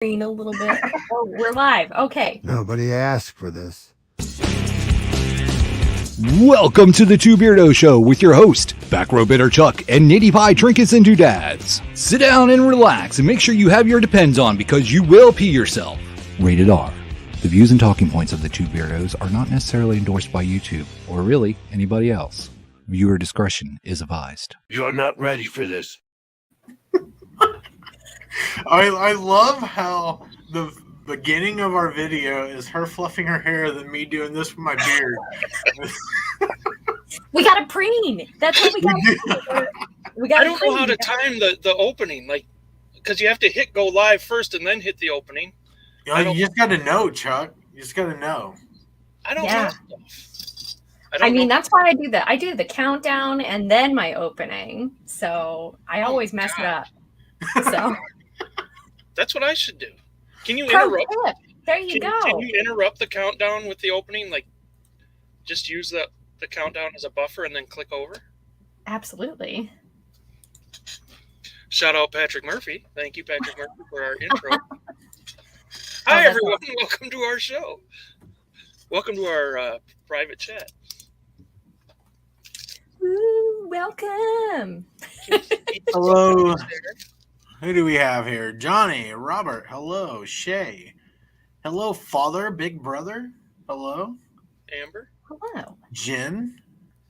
A little bit. Oh, we're live. Okay. Nobody asked for this. Welcome to the Two Beirdos Show with your host, Back Row Bitter Chuck and Nateypie Trinkets and Doodads. Sit down and relax and make sure you have your Depends on because you will pee yourself. Rated R. The views and talking points of the Two Beirdos are not necessarily endorsed by YouTube or really anybody else. Viewer discretion is advised. You're not ready for this. I love how the beginning of our video is her fluffing her hair, than me doing this with my beard. We got to preen. That's what we got to do. I don't know how to time the opening, like, because you have to hit go live first and then hit the opening. You just got to know, Chuck. You just got to know. I don't know stuff. I mean, that's why I do that. I do the countdown and then my opening. So I always mess it up. So that's what I should do. Can you interrupt? There you go. Can you interrupt the countdown with the opening? Like, just use the countdown as a buffer and then click over? Absolutely. Shout out Patrick Murphy. Thank you, Patrick Murphy, for our intro. Hi, everyone. Awesome. Welcome to our show. Welcome to our private chat. Woo, welcome. Hello. Who do we have here? Johnny, Robert, hello. Shay, hello. Father, big brother, hello. Amber, hello. Jen,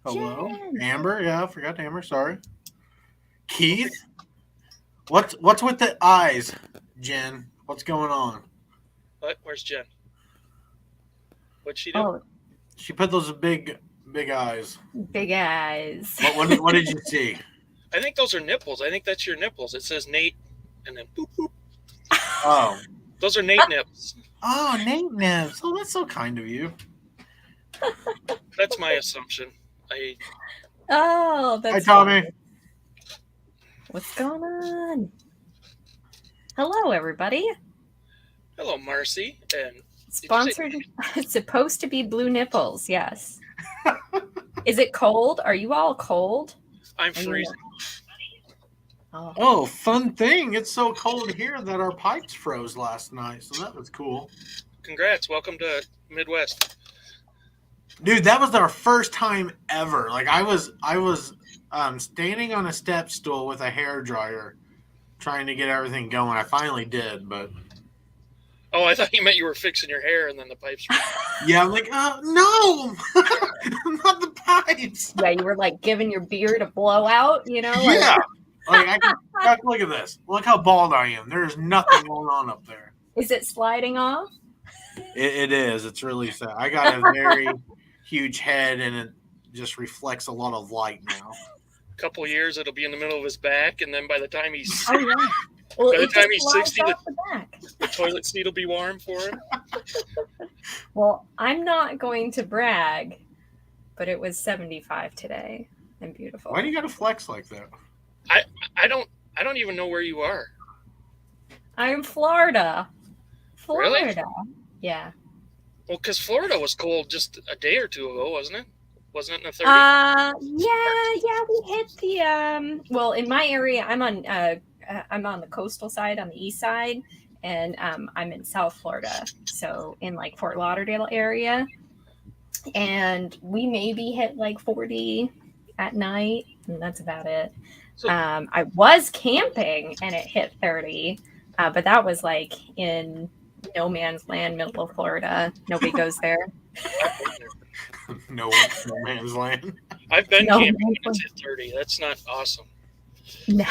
hello. Jen. Amber, yeah, I forgot Amber, sorry. Keith, what's with the eyes, Jen? What's going on? What? Where's Jen? What'd she do? Oh. She put those big eyes. Big eyes. What did you see? I think those are nipples. I think that's your nipples. It says Nate and then boop, boop. Oh. Those are Nate nips. Oh, Nate nips. Oh, that's so kind of you. That's my assumption. Oh, that's Hi, Tommy. Funny. What's going on? Hello, everybody. Hello, Marcy. And sponsored. It's supposed to be blue nipples. Yes. Is it cold? Are you all cold? I'm freezing. Oh, fun thing. It's so cold here that our pipes froze last night, so that was cool. Congrats. Welcome to Midwest. Dude, that was our first time ever. Like, I was standing on a step stool with a hairdryer trying to get everything going. I finally did, but... Oh, I thought you meant you were fixing your hair and then the pipes were... Yeah, I'm like, no! Not the pipes! Yeah, you were like giving your beard a blowout, you know? Yeah! Like, look at this. Look how bald I am. There's nothing going on up there. Is it sliding off? It is. It's really sad. I got a very huge head, and it just reflects a lot of light now. A couple of years, it'll be in the middle of his back, and then by the time he's... Oh, yeah. Well, by the time he's 60, the toilet seat will be warm for him. Well, I'm not going to brag, but it was 75 today and beautiful. Why do you got to flex like that? I don't even know where you are. I'm Florida. Really? Yeah. Well, because Florida was cold just a day or two ago, wasn't it? Wasn't it in the 30s? Yeah, we hit the well, in my area, I'm on the coastal side, on the east side, and I'm in South Florida, so in like Fort Lauderdale area, and we maybe hit like 40 at night, and that's about it. So, I was camping and it hit 30, but that was like in no man's land, middle of Florida. Nobody goes there. No man's land. I've been camping and it's hit 30. That's not awesome. No.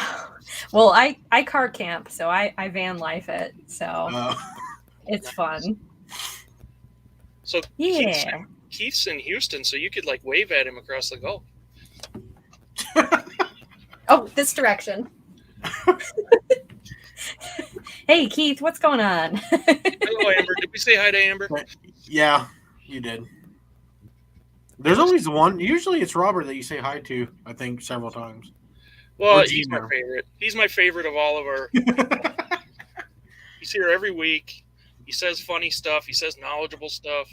Well, I car camp, so I van life it. So it's fun. So yeah. Keith's in Houston, so you could like wave at him across the Gulf. Oh, this direction. Hey, Keith, what's going on? Hello, Amber. Did we say hi to Amber? Yeah, you did. There's always one. Usually it's Robert that you say hi to, I think, several times. Well, he's my favorite. He's my favorite of all of our... He's here every week. He says funny stuff. He says knowledgeable stuff.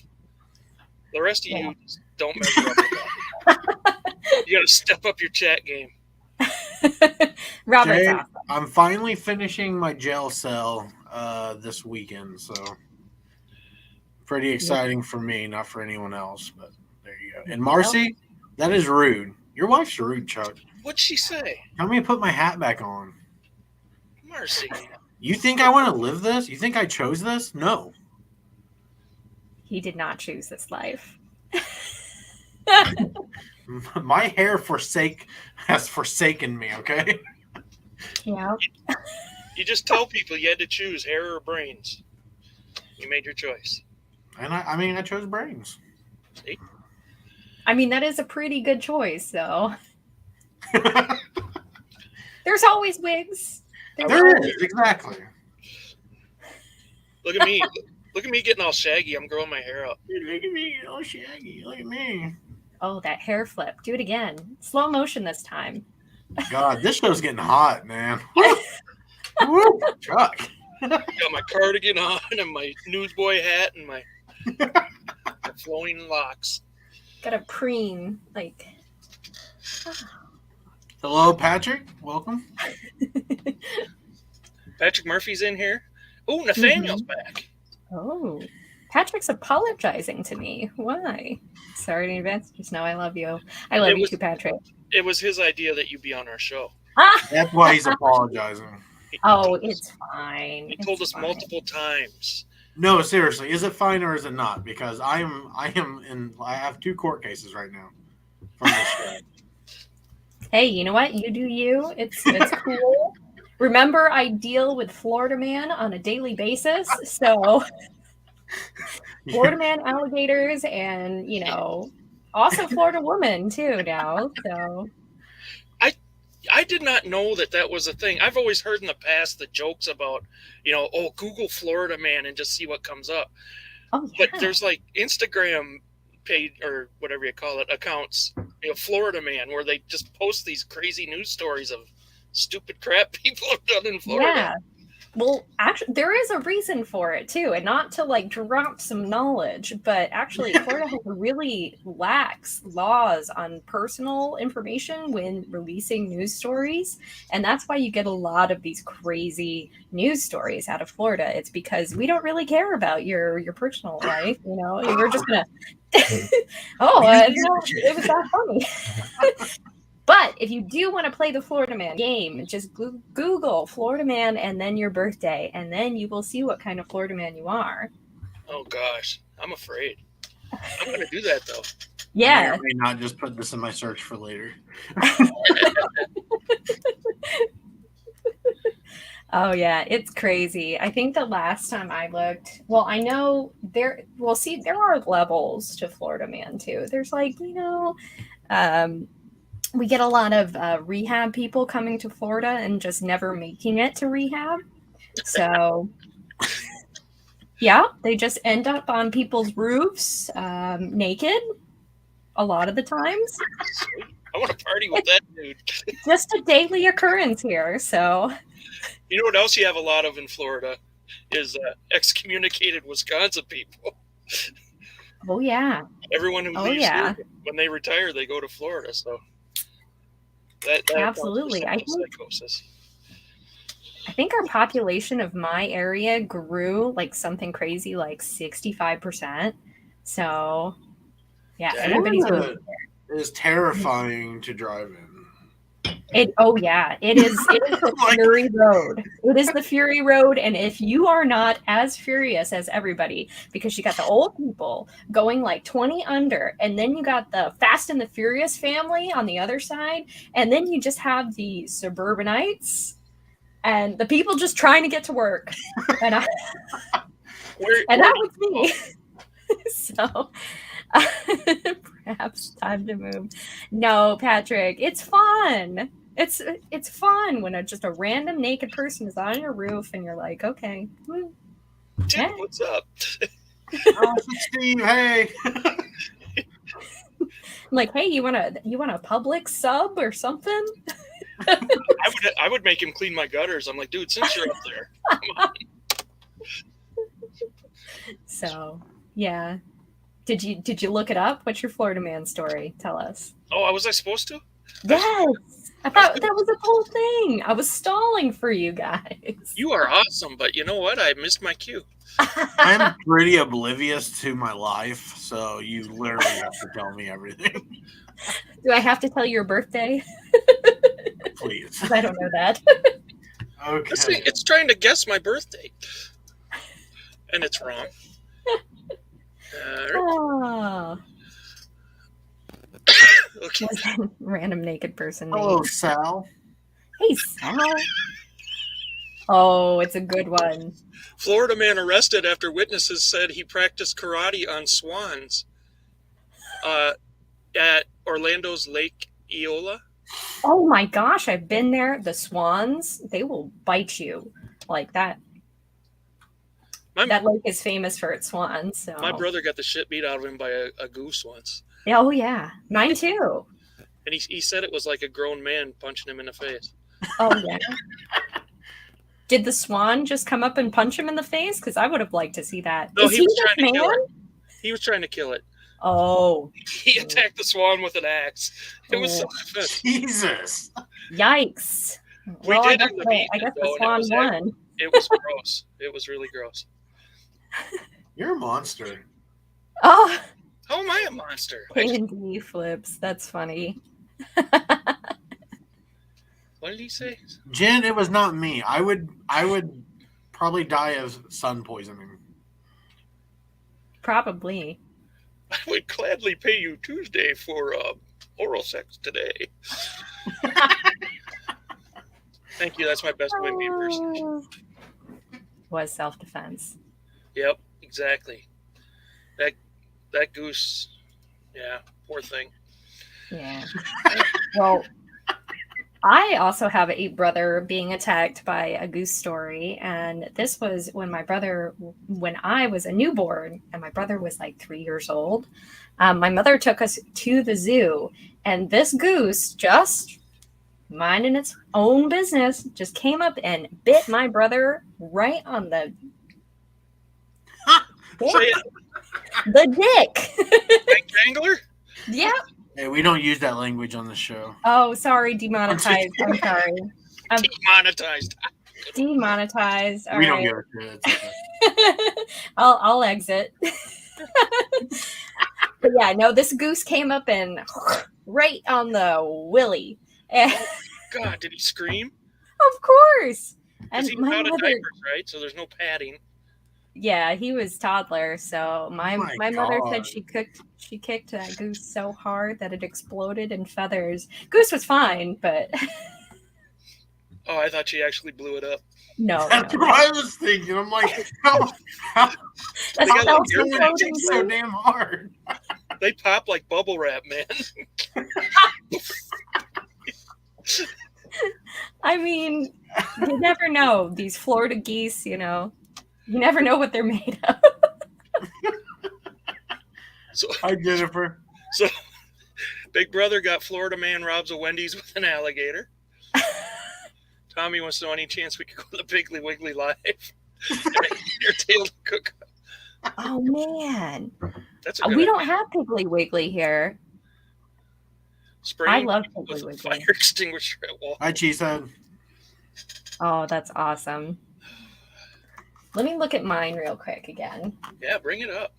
The rest of you just don't measure up with that. You got to step up your chat game. Robert's Jay, awesome. I'm finally finishing my jail cell this weekend, so pretty exciting for me, not for anyone else. But there you go. And Marcy, that is rude. Your wife's rude, Chuck. What'd she say? Tell me to put my hat back on. Marcy. You think I want to live this? You think I chose this? No. He did not choose this life. My hair has forsaken me, okay? Yeah. You just tell people you had to choose hair or brains. You made your choice. And I chose brains. See? I mean, that is a pretty good choice, though. There's always wigs. There is, exactly. Look at me. Look at me getting all shaggy. I'm growing my hair up. Dude, look at me, all shaggy. Look at me. Oh, that hair flip. Do it again. Slow motion this time. God, this show's getting hot, man. Woo, Chuck. Got my cardigan on and my newsboy hat and my flowing locks. Got a preen, like. Hello, Patrick. Welcome. Patrick Murphy's in here. Oh, Nathaniel's back. Oh, Patrick's apologizing to me. Why? Sorry in advance. Just know I love you. I love you too, Patrick. It was his idea that you be on our show. That's why he's apologizing. It's fine. He told us multiple times. No, seriously, is it fine or is it not? Because I have 2 court cases right now from this show. Hey, you know what? You do you. It's cool. Remember, I deal with Florida man on a daily basis, so Florida man, alligators, and also Florida woman too now. So I did not know that was a thing. I've always heard in the past the jokes about, Google Florida man and just see what comes up. Oh, yeah. But there's like Instagram page or whatever you call it, accounts, Florida man, where they just post these crazy news stories of stupid crap people have done in Florida. Yeah. Well, actually, there is a reason for it too, and not to drop some knowledge, but actually, Florida has really lax laws on personal information when releasing news stories, and that's why you get a lot of these crazy news stories out of Florida. It's because we don't really care about your personal life. We're just gonna. It was that funny. But if you do want to play the Florida Man game, just Google Florida Man and then your birthday, and then you will see what kind of Florida Man you are. Oh, gosh. I'm afraid. I'm going to do that, though. Yeah. I may not just put this in my search for later. Oh, yeah. It's crazy. I think the last time I looked, I know there are levels to Florida Man, too. There's we get a lot of rehab people coming to Florida and just never making it to rehab. So, yeah, they just end up on people's roofs naked a lot of the times. I want to party with that dude. Just a daily occurrence here. So, you know what else you have a lot of in Florida is excommunicated Wisconsin people. Oh, yeah. Everyone who leaves here, when they retire, they go to Florida. So. That absolutely. I think our population of my area grew something crazy 65%. So yeah, everybody's it is terrifying to drive in. It is the Fury Road. It is the Fury Road, and if you are not as furious as everybody, because you got the old people going 20 under, and then you got the Fast and the Furious family on the other side, and then you just have the suburbanites and the people just trying to get to work. And that was me. So perhaps time to move. No, Patrick, it's fun. It's fun when just a random naked person is on your roof and you're like, okay. Dude, what's up? Steve, hey. I'm like, hey, you want a public sub or something? I would make him clean my gutters. I'm like, dude, since you're up there, come on. So, yeah. Did you look it up? What's your Florida man story? Tell us. Oh, was I supposed to? Yes. I thought that was the whole thing. I was stalling for you guys. You are awesome, but you know what? I missed my cue. I'm pretty oblivious to my life, so you literally have to tell me everything. Do I have to tell you your birthday? Please. 'Cause I don't know that. Okay. This thing, it's trying to guess my birthday. And it's wrong. Oh. Okay. Random naked person. Hello, name. Sal. Hey, Sal. Oh, it's a good one. Florida man arrested after witnesses said he practiced karate on swans at Orlando's Lake Eola. Oh my gosh, I've been there. The swans, they will bite you like that. That lake is famous for its swans. So. My brother got the shit beat out of him by a goose once. Oh, yeah. Mine too. And he said it was like a grown man punching him in the face. Oh, yeah. Did the swan just come up and punch him in the face? Because I would have liked to see that. No, Is he he was this trying to kill man? it. He was trying to kill it. Oh, He attacked the swan with an axe. It was Oh. self-defense. Jesus. yikes. We Well, did I it guess, in the the, beach, I guess though, the and swan won. It was gross. It was really gross. You're a monster. Oh, How am I a monster? Candy flips. That's funny. What did he say? Jen, it was not me. I would probably die of sun poisoning. Probably. I would gladly pay you Tuesday for oral sex today. Thank you. That's my best Wendy impersonation. Was self-defense. Yep, exactly. That goose. Yeah, poor thing. Yeah. Well, I also have a brother being attacked by a goose story, and this was when I was a newborn, and my brother was like 3 years old. My mother took us to the zoo, and this goose, just minding its own business, just came up and bit my brother right on the Say it. the dick. Bank Wrangler? Yeah. Hey, we don't use that language on the show. Oh, sorry, demonetized. I'm sorry. Demonetized. Demonetized. All we don't right. give a shit. It's okay. I'll exit. But yeah, no, this goose came up and right on the willy. And, God, did he scream? of course. Because And he was my out of mother, diapers, right? So there's no padding. yeah, he was toddler. So my Oh my mother God. said she kicked that goose so hard that it exploded in feathers. Goose was fine, but Oh, I thought she actually blew it up. no. That's what I was thinking. I'm like, how That's They got, how like, it's air exploding so damn hard? They pop like bubble wrap, man. I mean, you never know. These Florida geese, you never know what they're made of. So, Hi, Jennifer. so Big Brother got Florida man robs a Wendy's with an alligator. Tommy wants to know any chance we could go to the Piggly Wiggly Live. Your tail cook. Oh man, That's a good we idea. don't have Piggly Wiggly here. Spraying I love people Piggly with a Wiggly. fire extinguisher at wall. Hi, Cheesehead. Oh, that's awesome. Let me look at mine real quick again. Yeah, bring it up.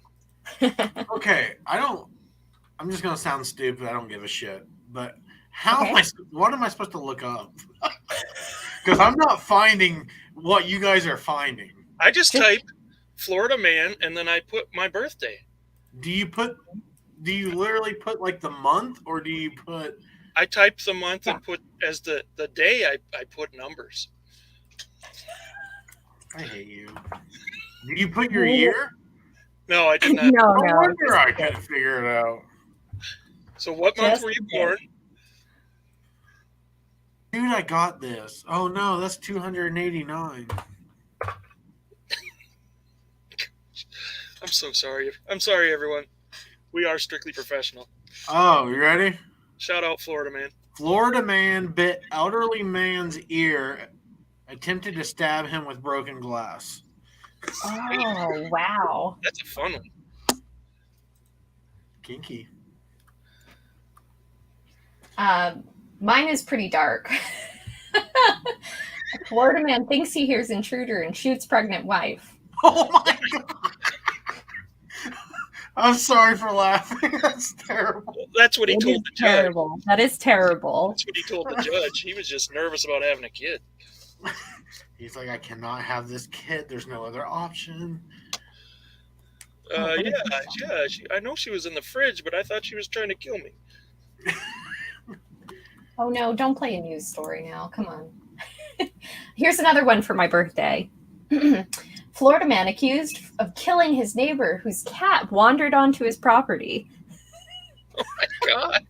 Okay, I'm just gonna sound stupid. I don't give a shit. But how Okay. what am I supposed to look up? Because I'm not finding what you guys are finding. I just type Florida man and then I put my birthday. Do you literally put like the month, or do you put? I type the month and put as the day I put numbers. I hate you. Do you put your year? No, I did not. No, No no. wonder I couldn't figure it out. So what month Just were you the day. born? Dude, I got this. Oh no, that's 289. I'm so sorry. I'm sorry, everyone. We are strictly professional. Oh, you ready? Shout out Florida man. Florida man bit elderly man's ear, attempted to stab him with broken glass. Oh wow. That's a fun one. Kinky. Mine is pretty dark. A Florida man thinks he hears intruder and shoots pregnant wife. Oh my god! I'm sorry for laughing. That's terrible. That's what he told the judge. Terrible. That is terrible. That's what he told the judge. He was just nervous about having a kid. He's like, I cannot have this kid. There's no other option. Yeah. I know she was in the fridge, but I thought she was trying to kill me. Oh no, don't play a news story now. Come on. Here's another one for my birthday. Florida man accused of killing his neighbor whose cat wandered onto his property. Oh my god.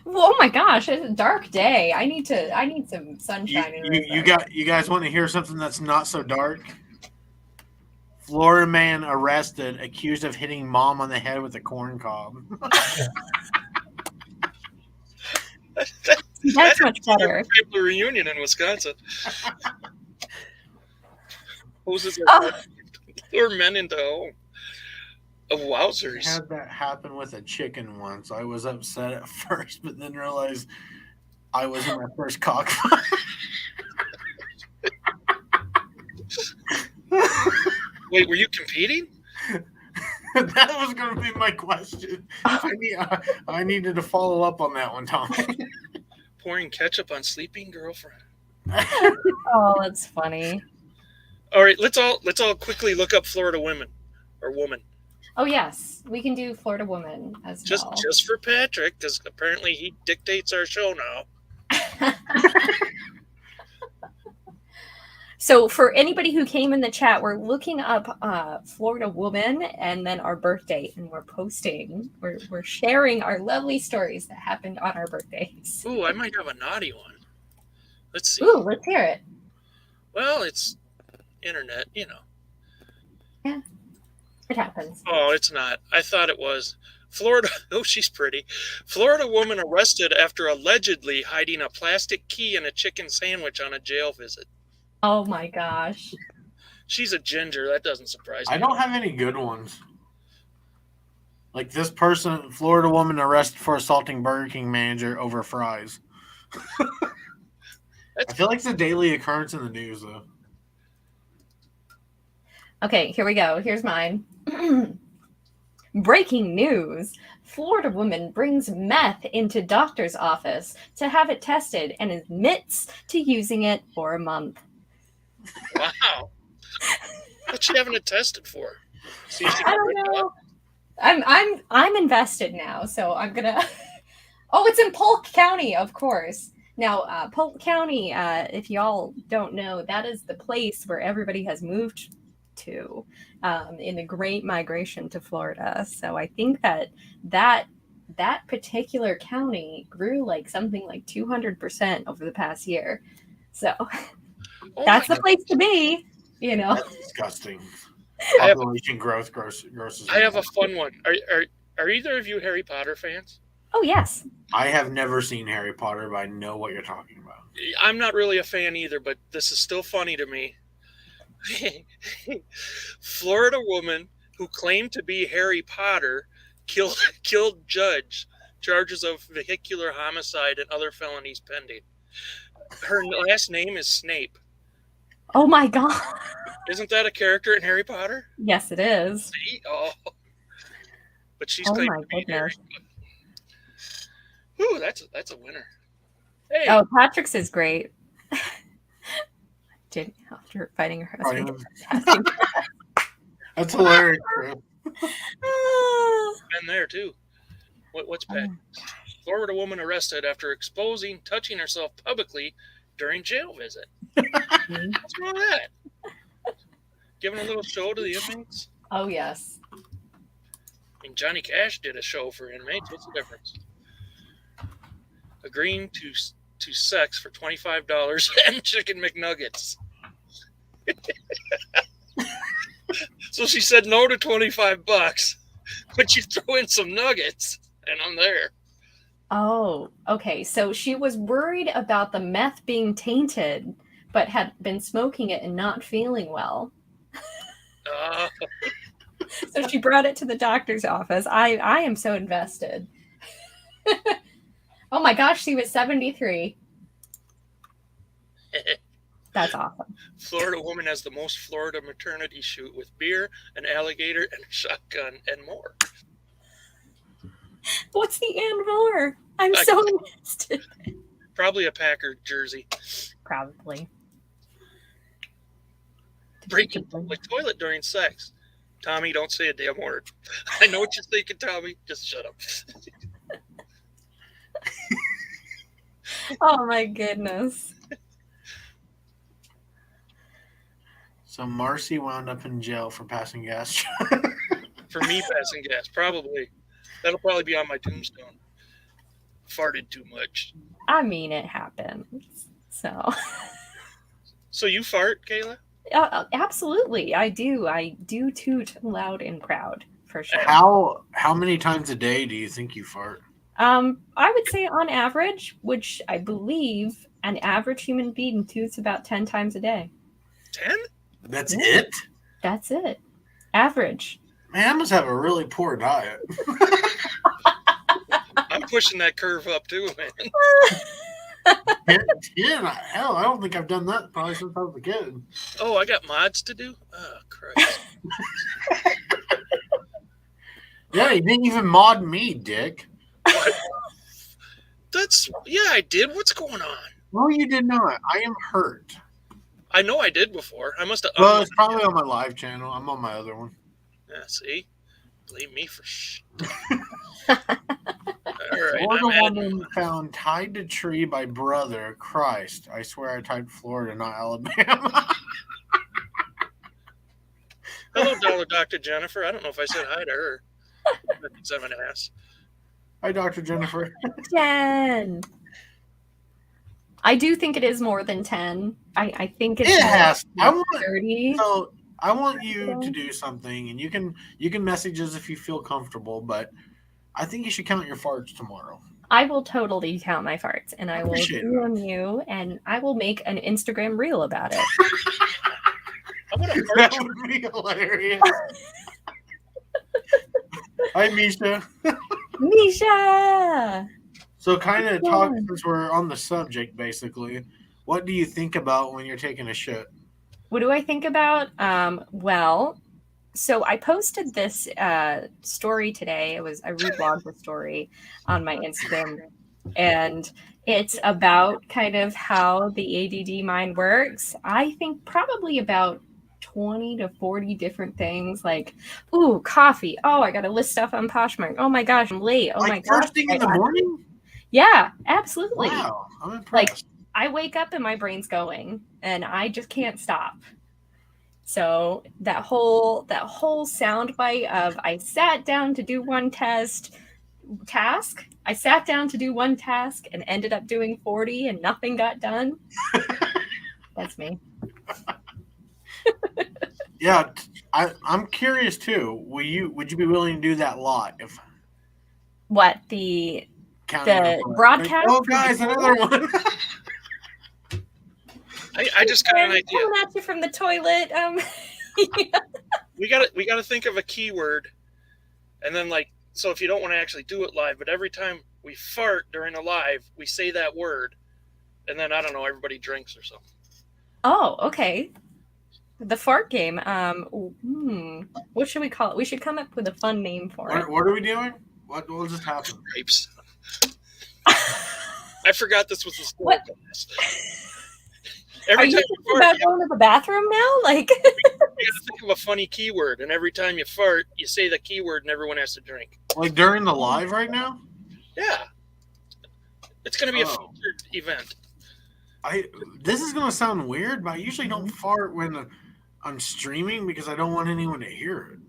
Oh my gosh, it's a dark day. I need some sunshine. You guys want to hear something that's not so dark? Florida man arrested, accused of hitting mom on the head with a corn cob. That's much better. Family reunion in Wisconsin. Hoses lure men into home. Oh, wowzers. I had that happen with a chicken once. I was upset at first, but then realized I was in my first cockfight. Wait, were you competing? That was going to be my question. I needed to follow up on that one, Tom. Pouring ketchup on sleeping girlfriend. Oh, that's funny. All right, let's all quickly look up Florida women or woman. Oh yes, we can do Florida woman as well. Just for Patrick, because apparently he dictates our show now. So for anybody who came in the chat, we're looking up Florida woman and then our birthday, and we're posting. We're sharing our lovely stories that happened on our birthdays. Ooh, I might have a naughty one. Let's see. Ooh, let's hear it. Well, it's internet, you know. Yeah, it happens. Oh, it's not. I thought it was. Florida. Oh, she's pretty. Florida woman arrested after allegedly hiding a plastic key in a chicken sandwich on a jail visit. Oh my gosh. She's a ginger. That doesn't surprise me. I don't have any good ones. Like this person, Florida woman arrested for assaulting Burger King manager over fries. I feel like it's a daily occurrence in the news, though. Okay, here we go. Here's mine. Breaking news. Florida woman brings meth into doctor's office to have it tested and admits to using it for a month. Wow. What's she having it tested for? I don't know. I'm invested now, so I'm gonna. Oh, it's in Polk County, of course. Now, Polk County, if y'all don't know, that is the place where everybody has moved to in the Great Migration to Florida. So I think that particular county grew like something like 200% over the past year. So that's the place to be, you know. That's disgusting. Population growth grosses. I have a fun one. Are either of you Harry Potter fans? Oh, yes. I have never seen Harry Potter, but I know what you're talking about. I'm not really a fan either, but this is still funny to me. Florida woman who claimed to be Harry Potter killed judge. Charges of vehicular homicide and other felonies pending. Her last name is Snape. Oh my God. Isn't that a character in Harry Potter? Yes, it is. See? Oh. But she's Oh claimed my to be goodness. Harry. Ooh, that's a winner. Hey. Oh, Patrick's is great. Did after fighting her husband. That's hilarious. Been there too. What's Pat? Florida woman arrested after exposing touching herself publicly during jail visit. What's wrong with that? Giving a little show to the inmates? Oh, yes. I mean, Johnny Cash did a show for inmates. What's the difference? Agreeing to sex for $25 and chicken McNuggets. So she said no to $25, but you throw in some nuggets, and I'm there. Oh, okay. So she was worried about the meth being tainted, but had been smoking it and not feeling well. So she brought it to the doctor's office. I am so invested. Oh my gosh, she was 73. That's awesome. Florida woman has the most Florida maternity shoot with beer, an alligator, and a shotgun, and more. What's the and more? I'm so interested. Probably a Packer jersey. Probably. Breaking public toilet during sex. Tommy, don't say a damn word. I know what you're thinking, Tommy. Just shut up. Oh my goodness. So Marcy wound up in jail for passing gas. For me passing gas, probably. That'll probably be on my tombstone. Farted too much. I mean, it happens. So you fart, Kayla? Absolutely. I do toot loud and proud, for sure. How many times a day do you think you fart? I would say on average, which I believe an average human being toots about 10 times a day. 10? That's it? That's it. Average. Man, I must have a really poor diet. I'm pushing that curve up too, man. 10? Hell, I don't think I've done that probably since I was a kid. Oh, I got mods to do? Oh, Christ. Yeah, you didn't even mod me, dick. What? Yeah, I did. What's going on? No, you did not. I am hurt. I know I did before. I must have. Well, it's probably on my live channel. I'm on my other one. Yeah, see? Blame me for shit. All right. Florida woman found tied to tree by brother. Christ. I swear I typed Florida, not Alabama. Hello, Dr. Jennifer. I don't know if I said hi to her. I'm an ass. Hi, Dr. Jennifer. 10. I do think it is more than 10. I think it's It has. I want 30. So I want you to do something, and you can message us if you feel comfortable, but I think you should count your farts tomorrow. I will totally count my farts, and I will Appreciate DM you, and I will make an Instagram reel about it. I want to That fart. would be hilarious. Hi, Misha. Misha! So kind of talk, since we're on the subject, basically, what do you think about when you're taking a shit? What do I think about? Well, so I posted this story today. I reblogged the story on my Instagram, and it's about kind of how the ADD mind works. I think probably about 20 to 40 different things, like, ooh, coffee. Oh, I got to list stuff on Poshmark. Oh my gosh, I'm late. Oh Like my gosh. first thing in the morning? Yeah, absolutely. Wow, I'm impressed. I wake up and my brain's going, and I just can't stop. So that whole soundbite of I sat down to do one task. I sat down to do one task and ended up doing 40 and nothing got done. That's me. Yeah, I'm curious too. Would you be willing to do that lot if What the counting broadcast? Oh, guys, another one. I just got an idea. Coming at you from the toilet. We gotta think of a keyword, and then so if you don't want to actually do it live, but every time we fart during a live, we say that word, and then I don't know, everybody drinks or something. Oh, okay. The fart game. What should we call it? We should come up with a fun name for it. What are we doing? What will just happen? Grapes. I forgot this was the story. Are Every you time thinking you fart, about going to the bathroom now? Like, you gotta think of a funny keyword, and every time you fart, you say the keyword, and everyone has to drink. Like during the live right now? Yeah, it's gonna be a featured event. This is gonna sound weird, but I usually don't fart when I'm streaming because I don't want anyone to hear it.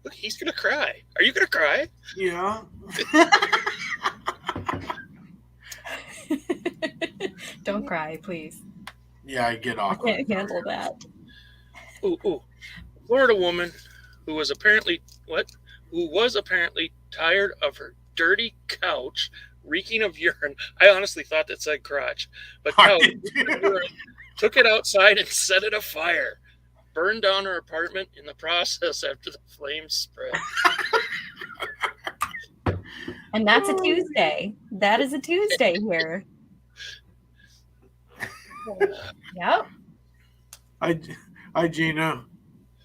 Look, he's gonna cry. Are you gonna cry? Yeah. don't cry, please. Yeah, I get I awkward. can't handle that. Ooh. Florida woman who was apparently tired of her dirty couch reeking of urine. I honestly thought that said crotch, but couch took it outside and set it afire. Burned down her apartment in the process after the flames spread. And that's a Tuesday. That is a Tuesday here. Yep. Hi, Gino.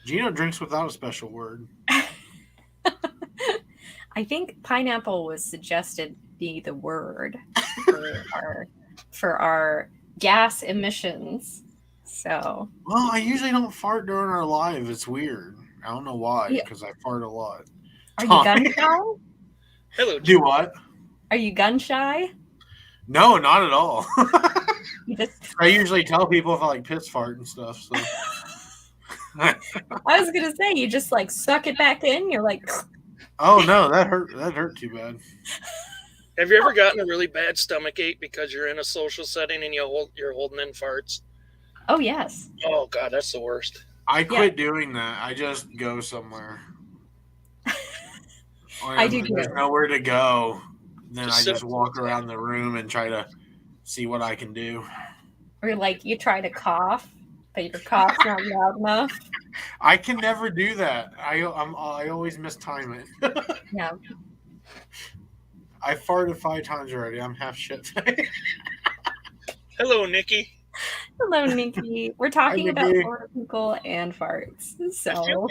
Gino drinks without a special word. I think pineapple was suggested be the word for our gas emissions. So. Well, I usually don't fart during our live. It's weird. I don't know why, because I fart a lot. Are you gun shy? Hello. Do what? Are you gun shy? No, not at all. You just... I usually tell people if I like piss fart and stuff. So. I was gonna say you just like suck it back in. You're like, oh no, that hurt. That hurt too bad. Have you ever gotten a really bad stomach ache because you're in a social setting and you're holding in farts? Oh yes. Oh God, that's the worst. I quit doing that. I just go somewhere. I do. There's nowhere to go. Then Just I just walk around the room and try to see what I can do. Or like you try to cough, but your cough's not loud enough. I can never do that. I always mistime it. Yeah. I farted 5 times already. I'm half shit. Hello, Nikki. Hello, Nikki. We're talking Hi, about Nikki. Florida people and farts. So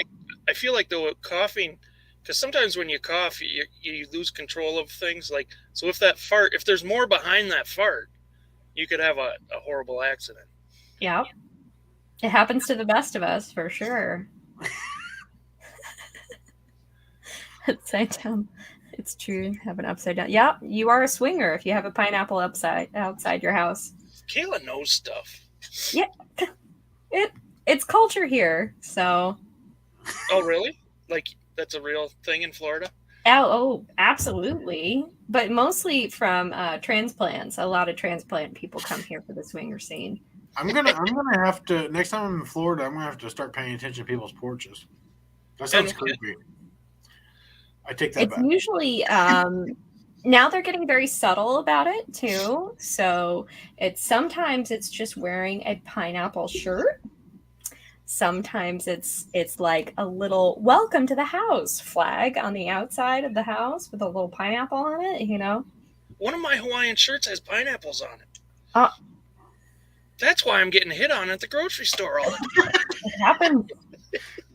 I feel like though coughing, because sometimes when you cough, you lose control of things. Like, so if there's more behind that fart, you could have a horrible accident. yeah, it happens to the best of us for sure. Upside down. It's true. Have an upside down. Yeah, you are a swinger if you have a pineapple outside your house. Kayla knows stuff. Yeah, it's culture here. So. Oh, really? Like that's a real thing in Florida? Oh, absolutely. But mostly from transplants. A lot of transplant people come here for the swinger scene. I'm gonna have to next time I'm in Florida. I'm gonna have to start paying attention to people's porches. That sounds creepy. I take that It's back. usually now they're getting very subtle about it too. So sometimes it's just wearing a pineapple shirt. Sometimes it's like a little welcome to the house flag on the outside of the house with a little pineapple on it, you know. One of my Hawaiian shirts has pineapples on it. That's why I'm getting hit on at the grocery store all the time. It happens.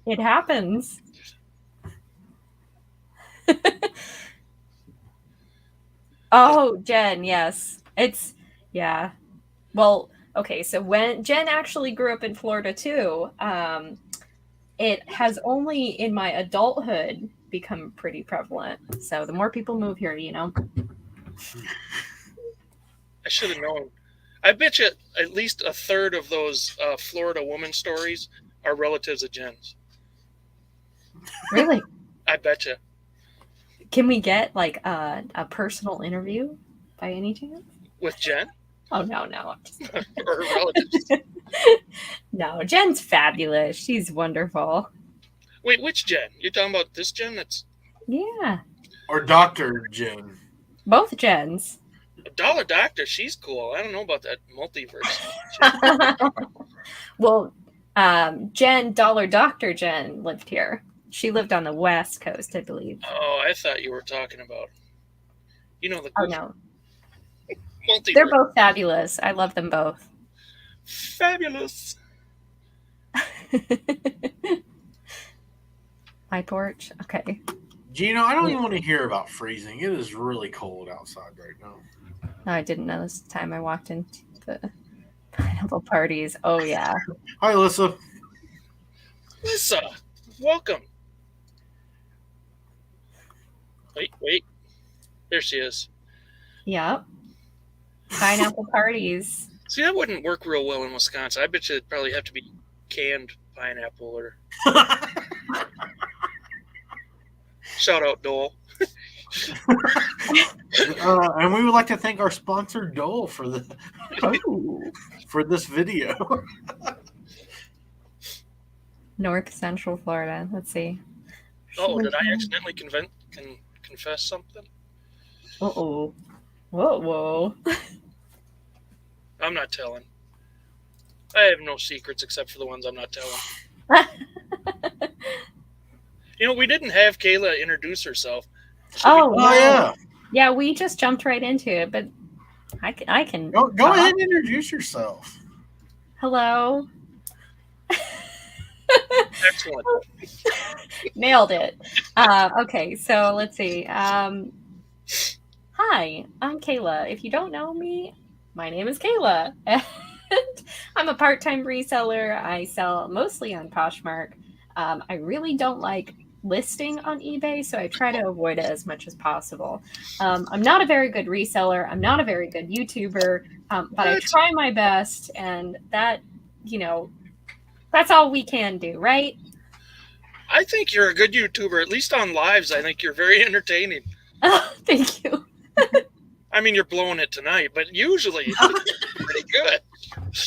It happens. Oh, Jen, yes. Yeah. Well, okay, so when Jen actually grew up in Florida too, it has only in my adulthood become pretty prevalent. So the more people move here, you know. I should have known. I bet you at least a third of those Florida woman stories are relatives of Jen's. Really? I bet you. Can we get like a personal interview by any chance? With Jen? Oh, no. Or her relatives? No, Jen's fabulous. She's wonderful. Wait, which Jen? You're talking about this Jen that's... Yeah. Or Dr. Jen. Both Jens. A dollar doctor, she's cool. I don't know about that multiverse. Well, Jen, Dollar Doctor Jen lived here. She lived on the West Coast, I believe. Oh, I thought you were talking about... You know the... Oh, no. Multiverse. They're both fabulous. I love them both. Fabulous. My porch? Okay. Gino, I don't even want to hear about freezing. It is really cold outside right now. No, I didn't know this time I walked into the pineapple parties. Oh, yeah. Hi, Alyssa. Lisa, welcome. Wait. There she is. Yep. Pineapple parties. See, that wouldn't work real well in Wisconsin. I bet you it'd probably have to be canned pineapple or... Shout out, Dole. And we would like to thank our sponsor, Dole, for this video. North Central Florida. Let's see. Oh, did I accidentally confess something? Uh-oh. Whoa. I'm not telling. I have no secrets except for the ones I'm not telling. You know, we didn't have Kayla introduce herself. Oh, yeah. Yeah, we just jumped right into it, but I can Go talk. ahead and introduce yourself. Hello. Excellent. Nailed it. Okay, so let's see. Hi, I'm Kayla. If you don't know me, my name is Kayla. And I'm a part-time reseller. I sell mostly on Poshmark. I really don't like listing on eBay, so I try to avoid it as much as possible. I'm not a very good reseller. I'm not a very good YouTuber, but I try my best, and that, that's all we can do, right? I think you're a good YouTuber, at least on lives. I think you're very entertaining. Oh, thank you. I mean, you're blowing it tonight, but usually it's pretty good.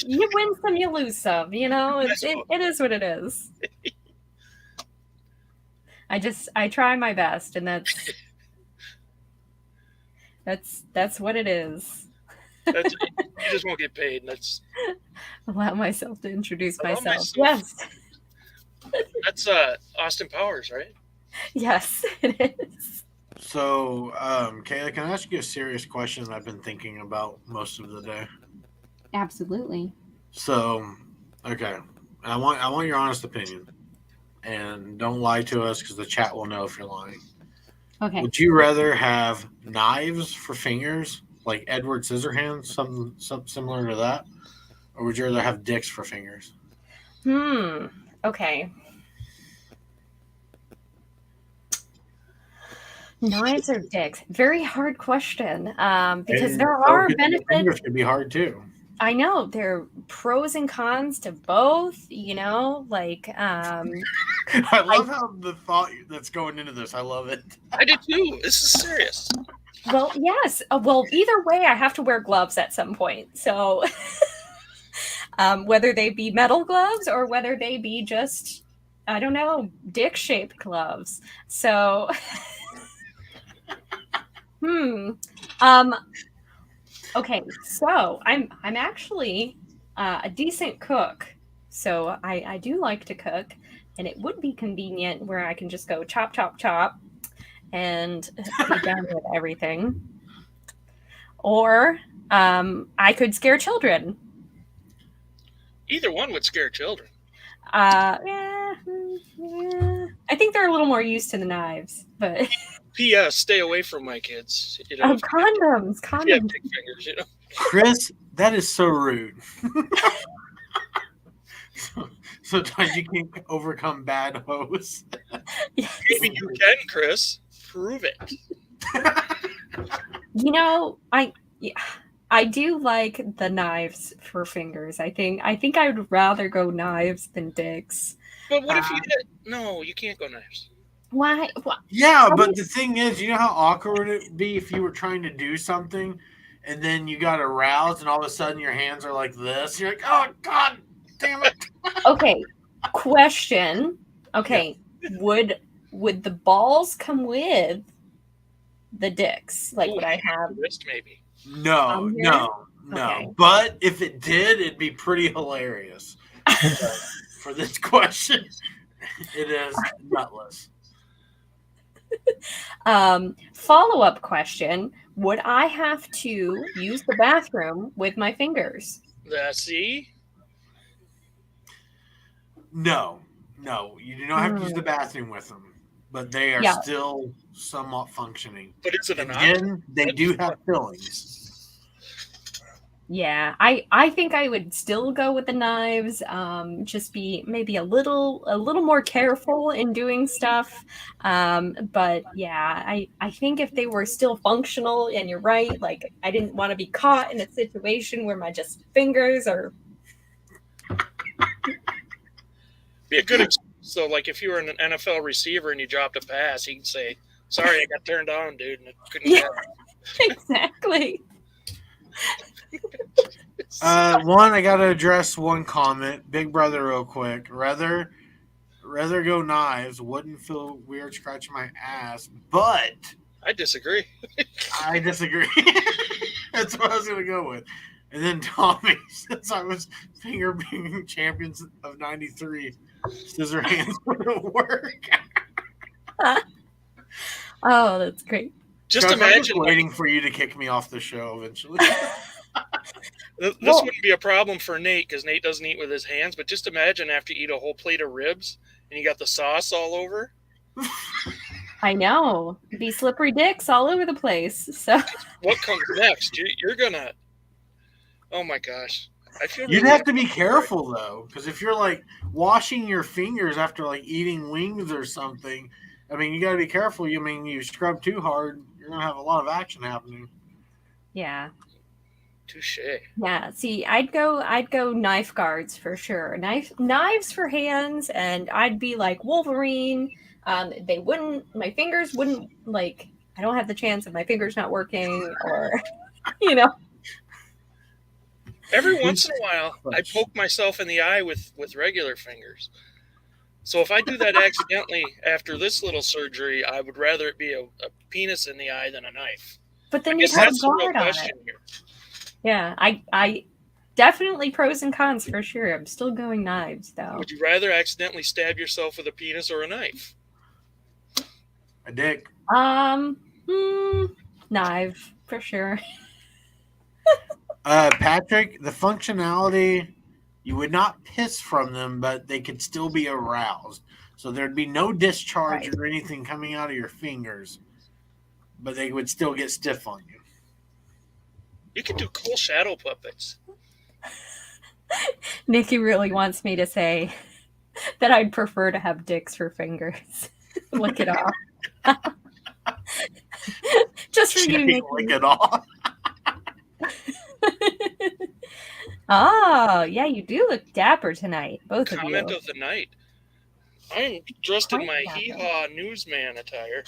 You win some, you lose some. It is what it is. I try my best, and that's what it is. You just won't get paid. That's Allow myself to introduce Allow myself. myself. Yes. That's Austin Powers, right? Yes, it is. So, Kayla, can I ask you a serious question that I've been thinking about most of the day? Absolutely. So, okay, I want your honest opinion, and don't lie to us because the chat will know if you're lying. Okay. Would you rather have knives for fingers, like Edward Scissorhands, something similar to that, or would you rather have dicks for fingers? Okay. Knives or dicks? Very hard question. Because there are benefits. Fingers could be hard too. I know there are pros and cons to both. I love how the thought that's going into this. I love it. I do too. This is serious. Well, yes. Well, either way, I have to wear gloves at some point. So, whether they be metal gloves or whether they be just, I don't know, dick-shaped gloves. So, Okay, so I'm actually a decent cook. So I do like to cook, and it would be convenient where I can just go chop, chop, chop, and be done with everything. Or I could scare children. Either one would scare children. Yeah. I think they're a little more used to the knives, but P.S. Stay away from my kids. condoms. Yeah, big fingers. Chris, that is so rude. so you can overcome bad hoes. Yes. Maybe you can, Chris. Prove it. I do like the knives for fingers. I think I would rather go knives than dicks. But what if you no, you can't go knives. Why? Yeah, but the thing is, you know how awkward it'd be if you were trying to do something and then you got aroused and all of a sudden your hands are like this. You're like, oh, God damn it. Okay, question. Okay, yeah. Would the balls come with the dicks? Like, would I have wrist maybe? No. Okay. But if it did, it'd be pretty hilarious. For this question, it is nutless. Follow-up question: would I have to use the bathroom with my fingers? See? No, you do not have to use the bathroom with them, but they are still somewhat functioning. But is it an option? They do have fillings. Yeah, I think I would still go with the knives. Just be maybe a little more careful in doing stuff. But yeah, I think if they were still functional, and you're right, like I didn't want to be caught in a situation where my just fingers are. Be a good excuse. So, like, if you were an NFL receiver and you dropped a pass, you can say, "Sorry, I got turned on, dude, and it couldn't." Yeah, exactly. One, I gotta address one comment. Big Brother, real quick. Rather go knives. Wouldn't feel weird scratching my ass, but I disagree. That's what I was gonna go with. And then Tommy, since I was finger banging champions of '93, scissor hands wouldn't work. Oh, that's great. Just Chuck, I'm just imagine waiting for you to kick me off the show eventually. this wouldn't be a problem for Nate because Nate doesn't eat with his hands. But just imagine after you eat a whole plate of ribs and you got the sauce all over. I know. Be slippery dicks all over the place. So What comes next? You're gonna. Oh my gosh! I feel You'd really have to be careful though, because if you're like washing your fingers after like eating wings or something, I mean, you got to be careful. You scrub too hard, you're gonna have a lot of action happening. yeah. touche. Yeah, see, I'd go knife guards for sure. Knives for hands, and I'd be like Wolverine. My fingers wouldn't like. I don't have the chance of my fingers not working, or you know. Every once in a while, I poke myself in the eye with regular fingers. So if I do that accidentally after this little surgery, I would rather it be a penis in the eye than a knife. But then I you guess have a that's the real guard on it. question here. Yeah, I definitely pros and cons for sure. I'm still going knives though. Would you rather accidentally stab yourself with a penis or a knife? A dick. Knife for sure. Patrick, the functionality, you would not piss from them, but they could still be aroused. So there'd be no discharge Right. or anything coming out of your fingers, but they would still get stiff on you. You could do cool shadow puppets. Nikki really wants me to say that I'd prefer to have dicks for fingers. Lick it off. Just for you, Shake, Nikki. lick it off. Oh, yeah, you do look dapper tonight, both of Comment you. of the night. I'm dressed in Quite my dapper. hee-haw newsman attire.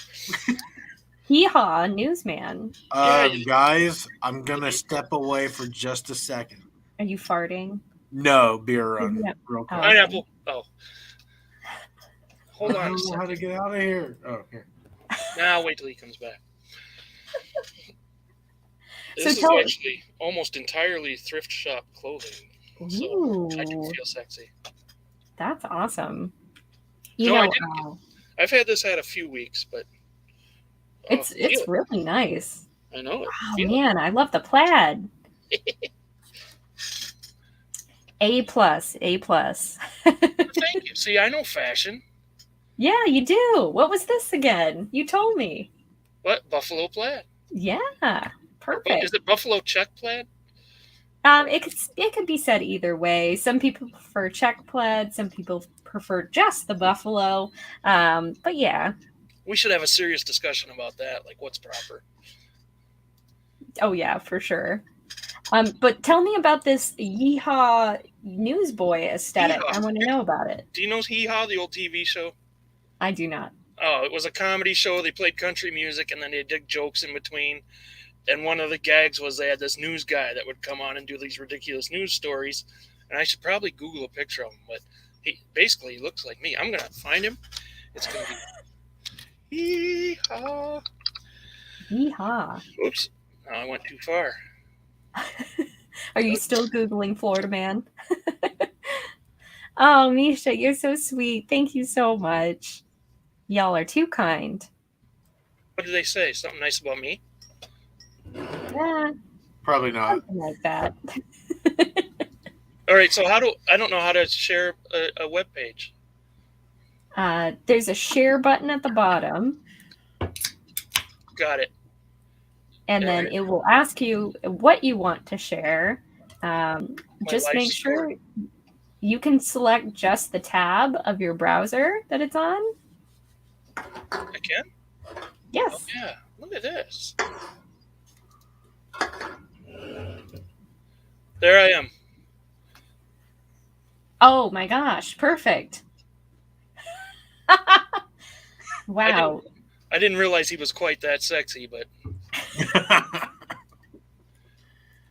Hee-haw, newsman. Guys, I'm going to step away for just a second. Are you farting? No, beer run. Yeah. Real quick. Oh. Pineapple. Oh. Hold I on a don't know how to second. get out of here. Oh, here. Now wait till he comes back. So This is tell- actually almost entirely thrift shop clothing. So I do Ooh, feel sexy. that's awesome. You No, I know, didn't I've had this hat a few weeks, but it's feel it. really nice. I know it. Oh Feel man, I love the plaid. A plus, A plus. it. Thank you. See, I know fashion. Yeah, you do. What was this again? You told me. What? Buffalo plaid. Yeah, Is perfect. it buffalo check plaid? It could be said either way. Some people prefer check plaid. Some people prefer just the buffalo. But yeah. We should have a serious discussion about that. Like, what's proper? Oh yeah, for sure. But tell me about this yeehaw newsboy aesthetic. Yeehaw. I want to know about it. Do you know Hee Haw, the old TV show? I do not. Oh, it was a comedy show. They played country music, and then they did jokes in between. And one of the gags was they had this news guy that would come on and do these ridiculous news stories. And I should probably Google a picture of him, but he looks like me. I'm gonna find him. It's gonna be Hee Haw. Yeehaw. Oops, no, I went too far. Are you still Googling Florida man? Oh, Misha, you're so sweet. Thank you so much. Y'all are too kind. What did they say? Something nice about me? Yeah, Probably not. something like that. All right, so I don't know how to share a web page. There's a share button at the bottom, Got it. and then it will ask you what you want to share. Just life make sure story. you can select just the tab of your browser that it's on. I can? Yes. Oh, yeah. Look at this. There I am. Oh my gosh, perfect. Wow. I didn't realize he was quite that sexy, but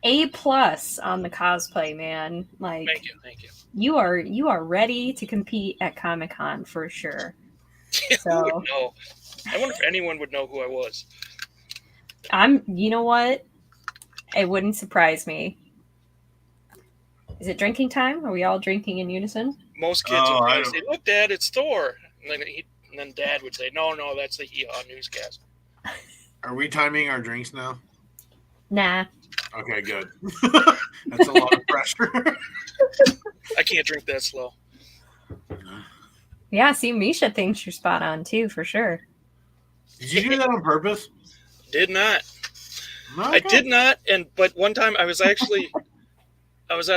A plus on the cosplay, man. Like thank you. you are ready to compete at Comic-Con for sure. Who So would know? I wonder if anyone would know who I was. you know what? It wouldn't surprise me. Is it drinking time? Are we all drinking in unison? Most kids Oh, would I probably don't- say, "Look, Dad, it's Thor," and then Dad would say, "No, that's the Hee Haw newscast." Are we timing our drinks now? Nah. Okay, good. That's a lot of pressure. I can't drink that slow. Yeah, see, Misha thinks you're spot on too, for sure. Did you do that on purpose? Did not. No? I did not. But one time I was at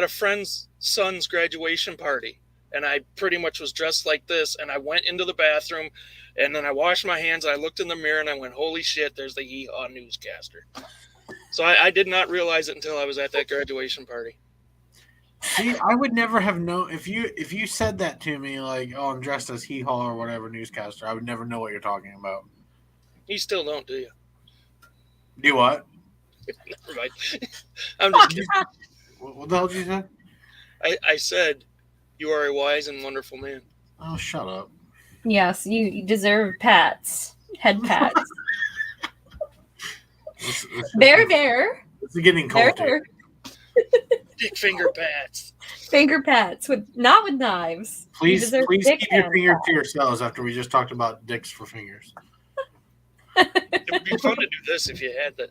a friend's son's graduation party, and I pretty much was dressed like this, and I went into the bathroom, and then I washed my hands, and I looked in the mirror, and I went, holy shit, there's the Yeehaw newscaster. So I did not realize it until I was at that graduation party. See, I would never have known if you said that to me, like, oh, I'm dressed as Hee-Haw or whatever newscaster, I would never know what you're talking about. You still don't, do you? Do what? Never mind. I'm just kidding. What the hell did you say? I said, you are a wise and wonderful man. Oh, shut up. Yes, you deserve pats. Head pats. There. It's getting cold. There. Dick finger pats. Finger pats, not with knives. Please keep dick your hand finger pats. to yourselves after we just talked about dicks for fingers. It would be fun to do this if you had that.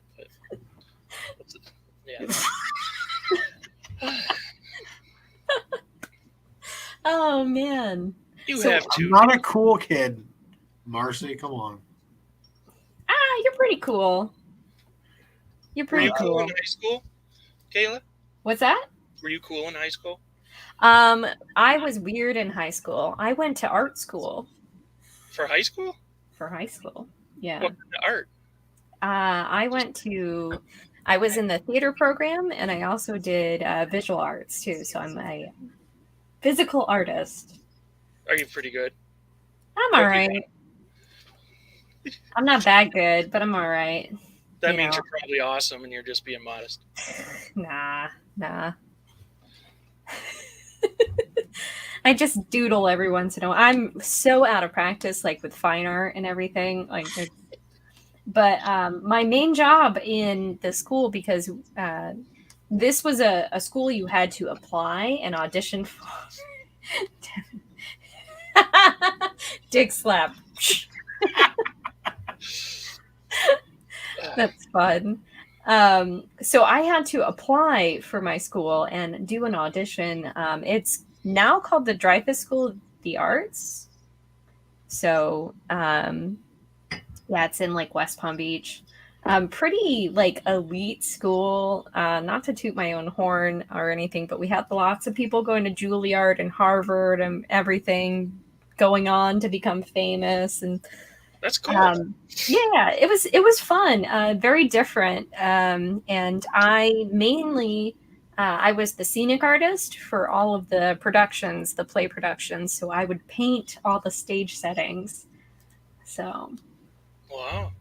Yeah. Oh man. You So, have I'm to. not a cool kid, Marcy. Come on. You're pretty cool. You're Were pretty you cool cool. in high school, Kayla? What's that? Were you cool in high school? I was weird in high school. I went to art school For high school? for high school. Yeah. What kind of art? I was in the theater program, and I also did visual arts too. So I'm a physical artist. Are you pretty good? I'm all right. I'm not that good, but I'm all right. That You means know. you're probably awesome and you're just being modest. Nah. I just doodle every once in a while. I'm so out of practice, like with fine art and everything. But my main job in the school, because this was a school you had to apply and audition for. Dick slap. That's fun. So I had to apply for my school and do an audition. It's now called the Dreyfus School of the Arts. So yeah, it's in like West Palm Beach. Pretty like elite school. Not to toot my own horn or anything, but we had lots of people going to Juilliard and Harvard and everything, going on to become famous. And That's cool. yeah, it was fun. Very different. And I mainly I was the scenic artist for all of the productions, the play productions. So I would paint all the stage settings. So Wow.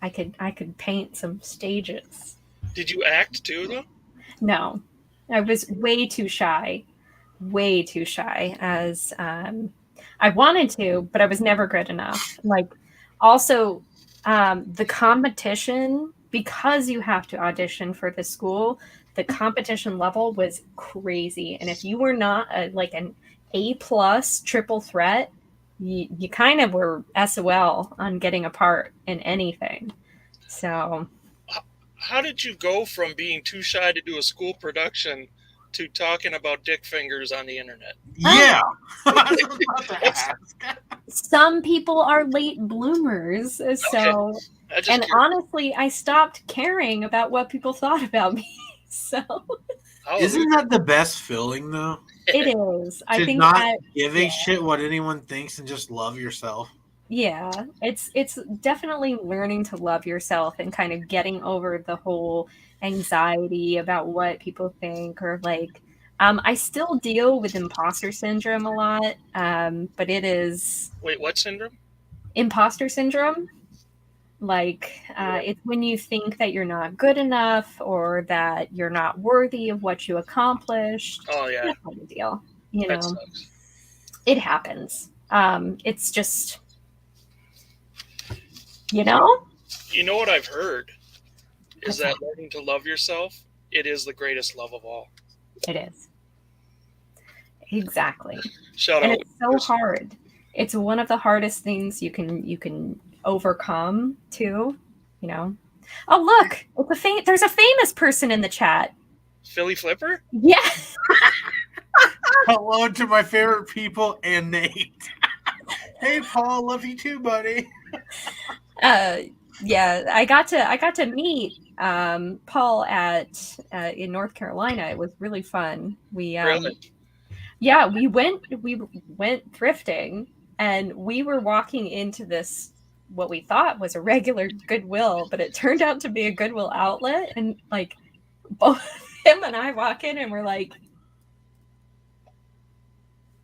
I could paint some stages. Did you act too, though? No, I was way too shy, as I wanted to, but I was never good enough. Like, also, the competition, because you have to audition for the school, the competition level was crazy. And if you were not like an A+ triple threat, you kind of were SOL on getting a part in anything. So How did you go from being too shy to do a school production to talking about dick fingers on the internet? Yeah. I was about to ask. some people are late bloomers. So, and honestly, I stopped caring about what people thought about me. So Isn't that the best feeling, though? it is. I To think not that, give a shit what anyone thinks and just love yourself. yeah, it's definitely learning to love yourself and kind of getting over the whole anxiety about what people think, or like, I still deal with imposter syndrome a lot, but it is Wait, what syndrome? imposter syndrome. Like, it's when you think that you're not good enough or that you're not worthy of what you accomplished. Oh yeah, That kind of deal. You that know, sucks. it happens. It's just, you know? You know what I've heard is that learning to love yourself, it is the greatest love of all. It is. Exactly. Shout And out. it's so hard. It's one of the hardest things you can overcome too. you know. Oh, look, there's a famous person in the chat. Philly Flipper? Yeah. Hello to my favorite people and Nate. Hey, Paul, love you too, buddy. Yeah, I got to meet Paul at in North Carolina. It was really fun. Really? Yeah, we went thrifting, and we were walking into this what we thought was a regular Goodwill, but it turned out to be a Goodwill outlet, and like both him and I walk in and we're like,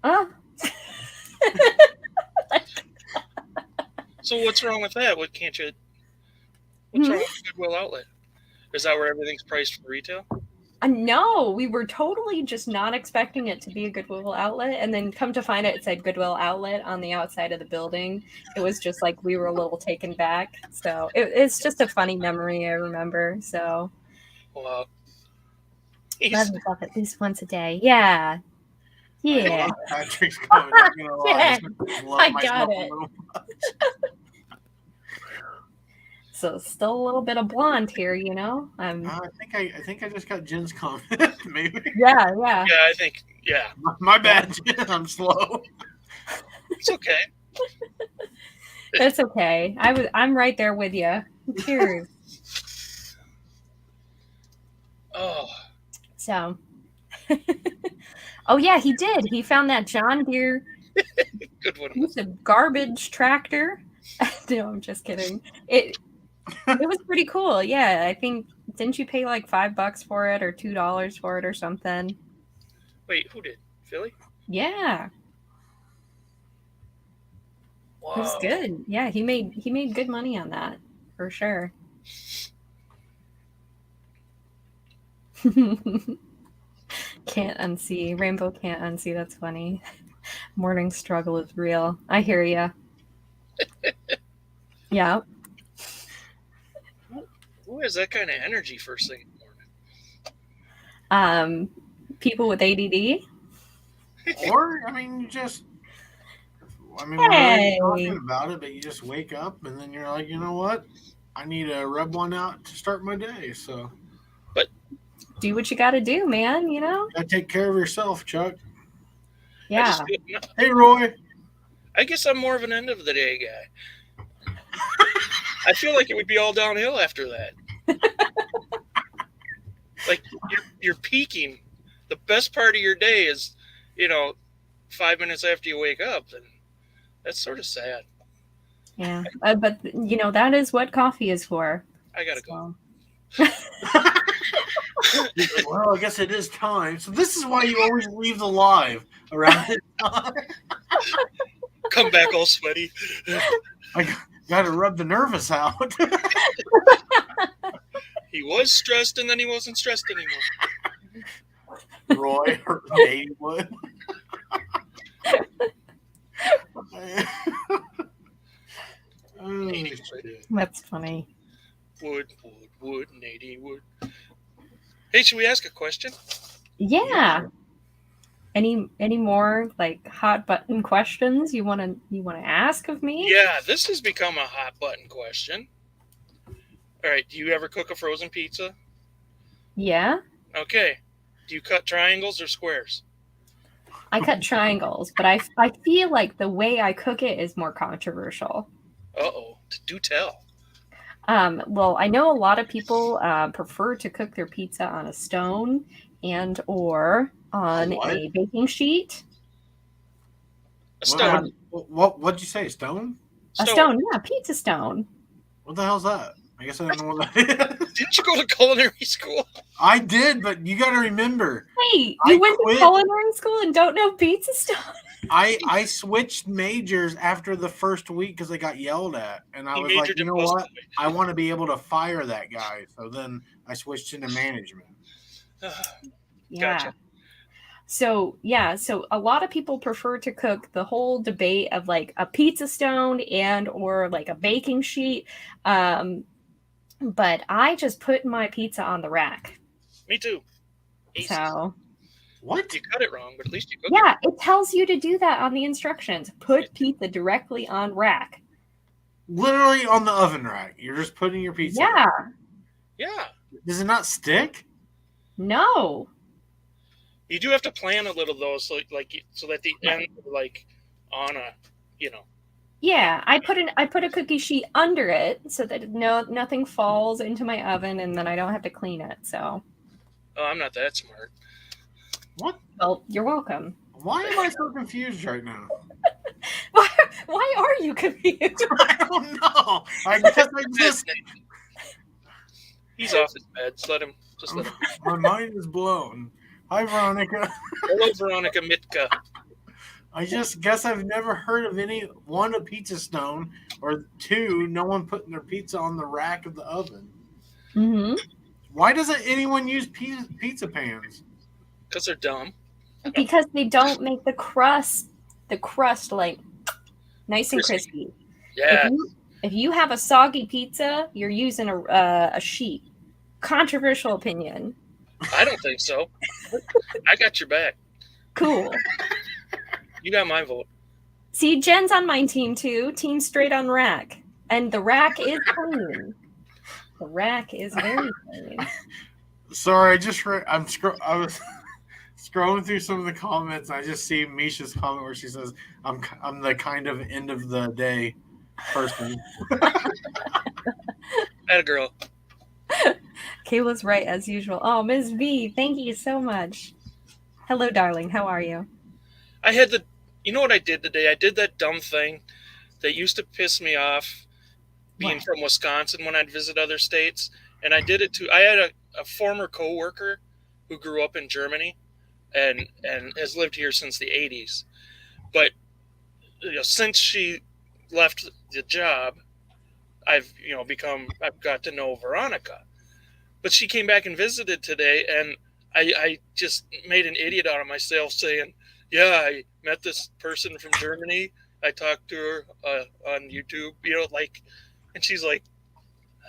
oh. So what's wrong with that? What's wrong with Goodwill Outlet? Is that where everything's priced for retail? No, we were totally just not expecting it to be a Goodwill outlet, and then come to find it said Goodwill Outlet on the outside of the building. It was just like we were a little taken back. So it's just a funny memory I remember. So Wow. love yourself at least once a day. Yeah. Yeah. Patrick's coming. I'm gonna lie. I got it. So still a little bit of blonde here, you know. I think I just got Jen's comment. Maybe. Yeah. Yeah, I think. Yeah. My bad, Jen. I'm slow. It's okay. It's okay. I'm right there with you. Cheers. Oh. So. Oh yeah, he did. He found that John Deere Good one. piece of garbage tractor. No, I'm just kidding. It was pretty cool. Yeah, I think didn't you pay like $5 for it or $2 for it or something? Wait, who did? Philly? Yeah, Wow. it was good. Yeah, he made good money on that for sure. Can't unsee. Rainbow can't unsee. That's funny. Morning struggle is real. I hear ya. Yeah. Who has that kind of energy first thing in the morning? People with ADD. Or, I mean, we're Hey. already talking about it, but you just wake up and then you're like, you know what? I need to rub one out to start my day. So, Do what you got to do, man. You know. gotta take care of yourself, Chuck. Yeah. Hey, Roy. I guess I'm more of an end of the day guy. I feel like it would be all downhill after that. Like you're peaking. The best part of your day is, 5 minutes after you wake up. And that's sort of sad. Yeah. But that is what coffee is for. I gotta go. Well, I guess it is time. So this is why you always leave the live around this time. Come back all sweaty. I got to rub the nervous out. He was stressed and then he wasn't stressed anymore. Roy or Maywood. That's funny. Wood, Natey wood. Hey, should we ask a question? Yeah. Any more like hot button questions you want to ask of me? Yeah, this has become a hot button question. All right, do you ever cook a frozen pizza? Yeah. Okay. Do you cut triangles or squares? I cut triangles, but I feel like the way I cook it is more controversial. Uh-oh. Do tell. Well, I know a lot of people prefer to cook their pizza on a stone and or on a baking sheet. A stone. What'd you say? Stone? A stone, yeah, pizza stone. What the hell's that? I guess I don't know what that is. Didn't you go to culinary school? I did, but you got to remember. Hey, you went to culinary school and don't know pizza stone? I switched majors after the first week because I got yelled at. And I was like, you know what? I want to be able to fire that guy. So then I switched into management. Yeah. Gotcha. So a lot of people prefer to cook the whole debate of like a pizza stone and or like a baking sheet. But I just put my pizza on the rack. Me too. Easy. So what? You cut it wrong, but at least you cooked it tells you to do that on the instructions. Put pizza directly on rack. Literally on the oven rack. You're just putting your pizza. Yeah. Yeah. Does it not stick? No. You do have to plan a little though, so that the end like on a, Yeah, I put a cookie sheet under it so that nothing falls into my oven, and then I don't have to clean it. So. Oh, I'm not that smart. What? Well, you're welcome. Why am I so confused right now? Why are you confused? I don't know. I guess I just. He's off his bed. Just let him. My mind is blown. Hi, Veronica. Hello, Veronica Mitka. I just guess I've never heard of one, a pizza stone, or two, no one putting their pizza on the rack of the oven. Mm-hmm. Why doesn't anyone use pizza pans? Because they're dumb. Because they don't make the crust like nice and crispy. Yeah. If you have a soggy pizza, you're using a sheet. Controversial opinion. I don't think so. I got your back. Cool. You got my vote. See, Jen's on my team too. Team straight on rack. And the rack is clean. The rack is very clean. Sorry, I was scrolling through some of the comments. I just see Misha's comment where she says, "I'm the kind of end of the day person." Atta girl. Kayla's right as usual. Oh, Ms. V, thank you so much. Hello, darling. How are you? You know what I did today? I did that dumb thing that used to piss me off being from Wisconsin when I'd visit other states. And I did it too. I had a former coworker who grew up in Germany and has lived here since the 80s. But since she left the job, I've got to know Veronica. But she came back and visited today, and I just made an idiot out of myself saying, yeah, I met this person from Germany. I talked to her on YouTube, and she's like,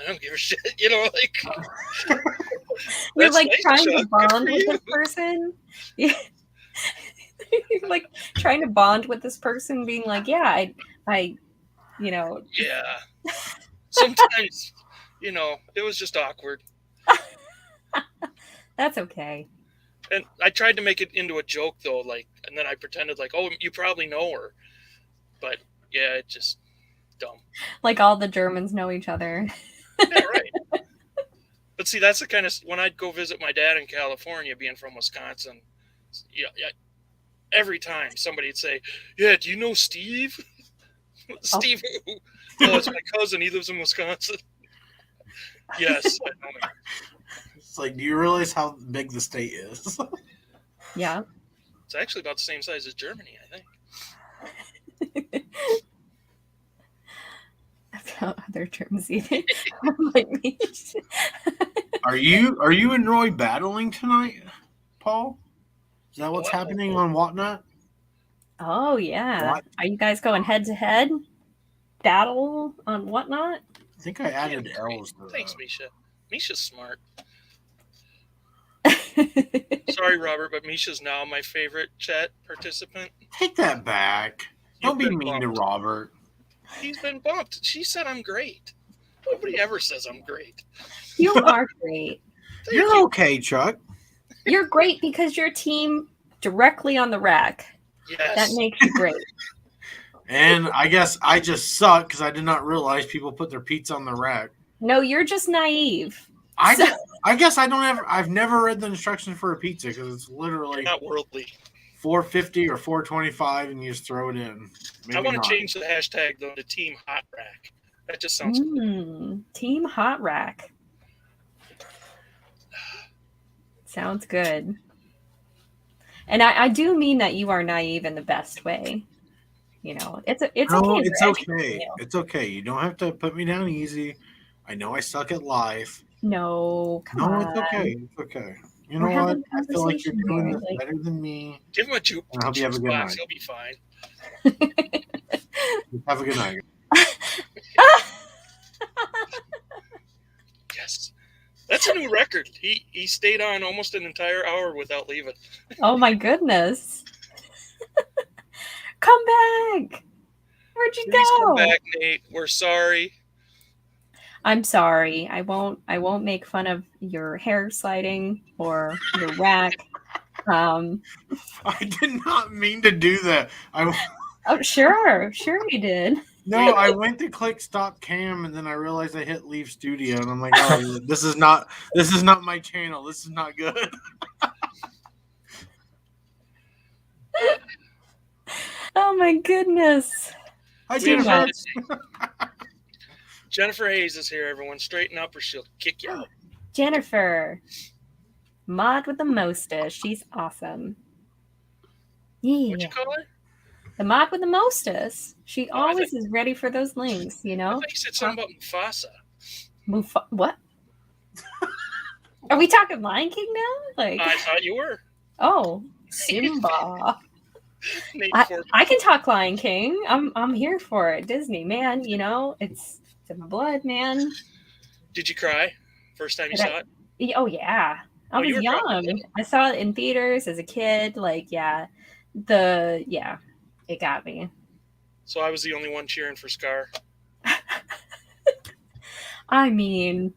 I don't give a shit, You're like nice, trying Chuck. to bond with this person. Yeah. You're like trying to bond with this person, being like, yeah, I. Yeah. Sometimes, it was just awkward. That's okay. And I tried to make it into a joke though, and then I pretended oh, you probably know her. But yeah, it's just dumb. Like all the Germans know each other. Yeah, right. But see, that's the kind of, when I'd go visit my dad in California, being from Wisconsin, yeah, every time somebody would say, yeah, do you know Steve? Steve who? Oh, it's my cousin. He lives in Wisconsin. Yes, I know him. It's like, do you realize how big the state is? Yeah. It's actually about the same size as Germany, I think. About other terms, even. Like me. Are you and Roy battling tonight, Paul? Is that what's happening on Whatnot? Oh yeah. What? Are you guys going head to head? Battle on Whatnot? I think I added L's to that. Thanks, Misha. Misha's smart. Sorry, Robert, but Misha's now my favorite chat participant. Take that back. Don't be You've been mean to bumped. Robert. He's been bumped. She said I'm great. Nobody ever says I'm great. You are great. Thank You're you. okay, Chuck. You're great because your team directly on the rack. Yes. That makes you great. And I guess I just suck because I did not realize people put their pizza on the rack. No, you're just naive. I guess I've never read the instructions for a pizza because it's literally Not worldly. $4.50 or $4.25 and you just throw it in. Maybe I want not. to change the hashtag though to Team Hot Rack. That just sounds cool. Team Hot Rack. Sounds good. And I do mean that you are naive in the best way. It's No, okay. it's for okay. educating you. It's okay. You don't have to put me down easy. I know I suck at life. No, come No, on. it's okay. It's okay. You know We're what? having I feel like you're conversation doing here, this like- better than me. Give him a juke I hope you have a good box. night. He'll be fine. Have a good night. Yes. That's a new record. He stayed on almost an entire hour without leaving. Oh my goodness. Come back. Where'd you Please come go? back, Nate. We're sorry. I'm sorry. I won't make fun of your hair sliding or your rack. I did not mean to do that. Oh, sure you did. No, I went to click stop cam and then I realized I hit leave studio and I'm like, oh, this is not my channel. This is not good. Oh my goodness. Hi, Too Jennifer. much. Jennifer Hayes is here, everyone. Straighten up or she'll kick you out. Jennifer. Mod with the mostest. She's awesome. Yeah. What'd you call her? The mod with the mostest. She Oh, I always is ready for those links, you I know? thought you said something about Mufasa. What? Are we talking Lion King now? Like, I thought you were. oh, Simba. Nate I can talk Lion King. I'm here for it. Disney, man, you know, it's in my blood, man. Did you cry first time you saw it? Oh yeah. I was you were young. probably- I saw it in theaters as a kid. Like, yeah. It got me. So I was the only one cheering for Scar. I mean,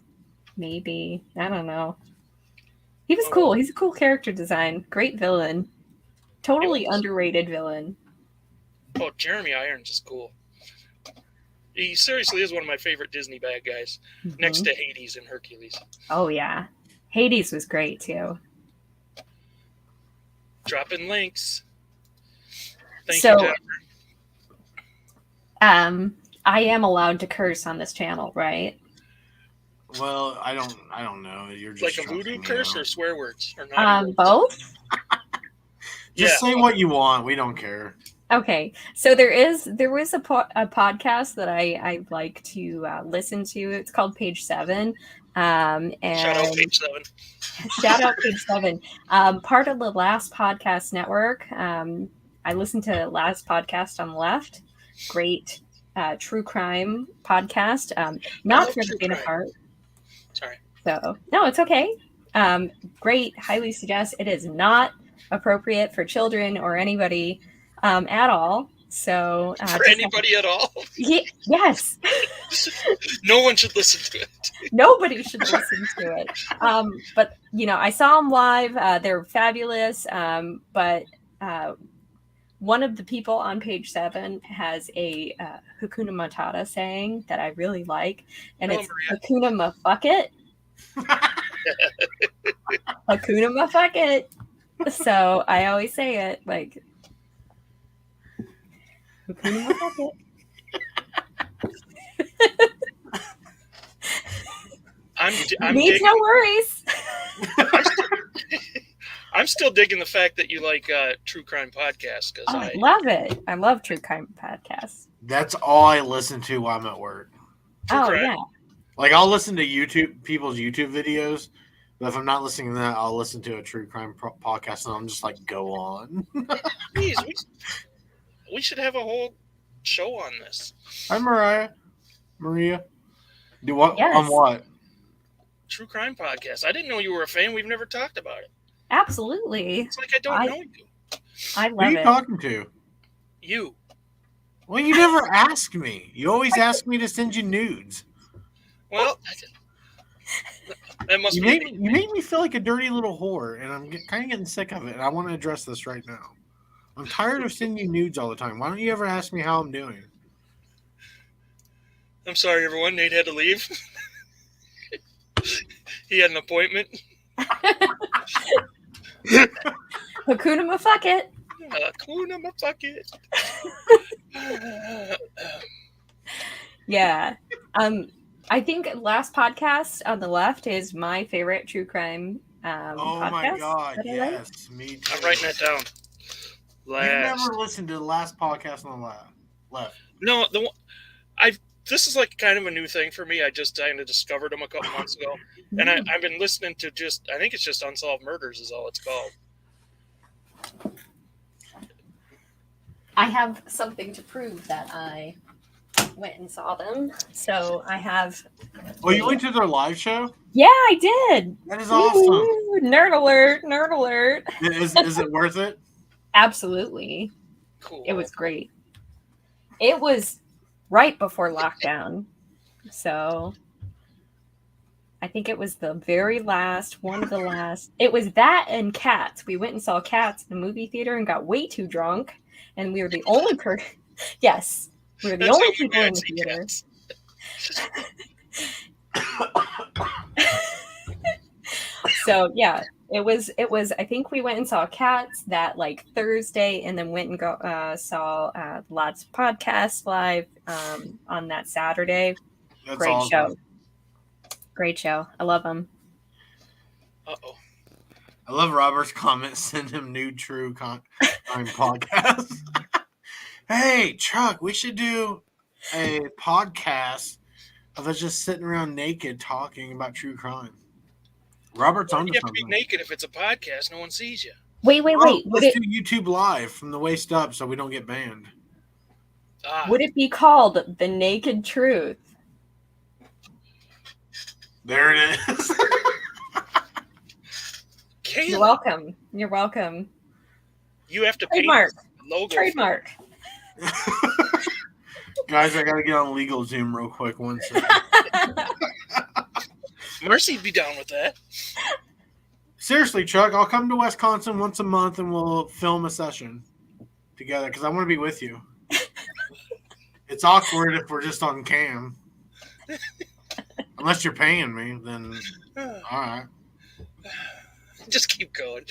maybe. I don't know. He was cool. He's a cool character design. Great villain. Totally underrated villain. Oh, Jeremy Irons is cool. He seriously is one of my favorite Disney bad guys, next to Hades and Hercules. Oh, yeah. Hades was great, too. Dropping links. Thank So, you, Jennifer. I am allowed to curse on this channel, right? Well, I don't know. You're just Like a voodoo stressing me curse out. or swear words? Or not Both? Just say what you want. We don't care. Okay, so there was a podcast that I like to listen to. It's called Page 7. And Shout out Page 7. Shout out Page 7. Part of the Last Podcast Network. I listened to Last Podcast on the Left. Great true crime podcast. Not for the faint of heart. Sorry. So no, it's okay. Great. Highly suggest. It is not appropriate for children or anybody at all. So For anybody at all? Yes. No one should listen to it. Nobody should listen to it. But you know, I saw them live. They're fabulous. But one of the people on Page 7 has a Hakuna Matata saying that I really like, and it's Hakuna Ma fuck it. Hakuna Ma fuck it. So I always say it like Hakuna Ma fuck it. I'm Needs no worries. I'm still digging the fact that you like true crime podcasts because I love it. I love true crime podcasts. That's all I listen to while I'm at work. True crime. Yeah. Like I'll listen to people's YouTube videos, but if I'm not listening to that, I'll listen to a true crime podcast, and I'm just like, go on. Please, we should have a whole show on this. Hi, Maria. Do what? Yes. On what? True crime podcast. I didn't know you were a fan. We've never talked about it. Absolutely. It's like I don't know you. I Who love are you it. talking to? You. Well, you never ask me. You always ask me to send you nudes. Well, that must You be. make me feel like a dirty little whore, and I'm kind of getting sick of it. And I want to address this right now. I'm tired of sending you nudes all the time. Why don't you ever ask me how I'm doing? I'm sorry, everyone. Nate had to leave. He had an appointment. Hakuna Ma fuck it. Hakuna Ma fuck it. Yeah. I think Last Podcast on the Left is my favorite true crime Oh podcast. my god, that I like. yes, me too. I'm writing that down. You never listened to the last podcast on the left. No, the one this is like kind of a new thing for me. I just kind of discovered them a couple months ago, and I've been listening to I think it's just Unsolved Murders is all it's called. I have something to prove that I went and saw them. So I have. Oh, you went to their live show? Yeah, I did. That is awesome. Ooh, nerd alert! Nerd alert! Is it worth it? Absolutely, Cool. it was great. It was right before lockdown. So I think it was the very last, one of the last. It was that and Cats. We went and saw Cats in the movie theater and got way too drunk. And we were the only Yes. We were the only people in the theater. So yeah, it was I think we went and saw Cats that like Thursday, and then went and saw lots of podcasts live on that Saturday. That's Great awesome. show. Great show. I love them. Uh-oh. I love Robert's comment. Send him new true crime podcast. Hey, Chuck, we should do a podcast of us just sitting around naked talking about true crime. Robert's on You have to be something. naked if it's a podcast. No one sees you. Wait. Let's do YouTube live from the waist up so we don't get banned. Would it be called The Naked Truth? There it is. Kayla, You're welcome. You're welcome. you have to pay Trademark. the logo. Trademark. Guys, I gotta get on legal Zoom real quick. 1 second. Marcy'd be down with that. Seriously, Chuck, I'll come to Wisconsin once a month and we'll film a session together because I want to be with you. It's awkward if we're just on cam. Unless you're paying me, then all right. Just keep going.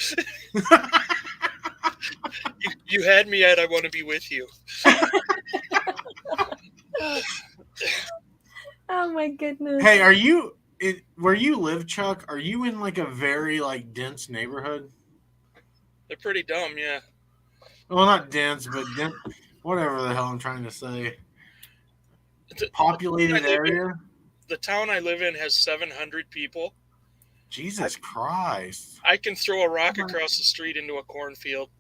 you had me at I want to be with you. Oh my goodness. Hey, are you where you live, Chuck? Are you in like a very like dense neighborhood? They're pretty dumb, yeah. Well, not dense, but whatever the hell I'm trying to say. Populated area. The town I live in has 700 people. Jesus Christ! I can throw a rock across the street into a cornfield,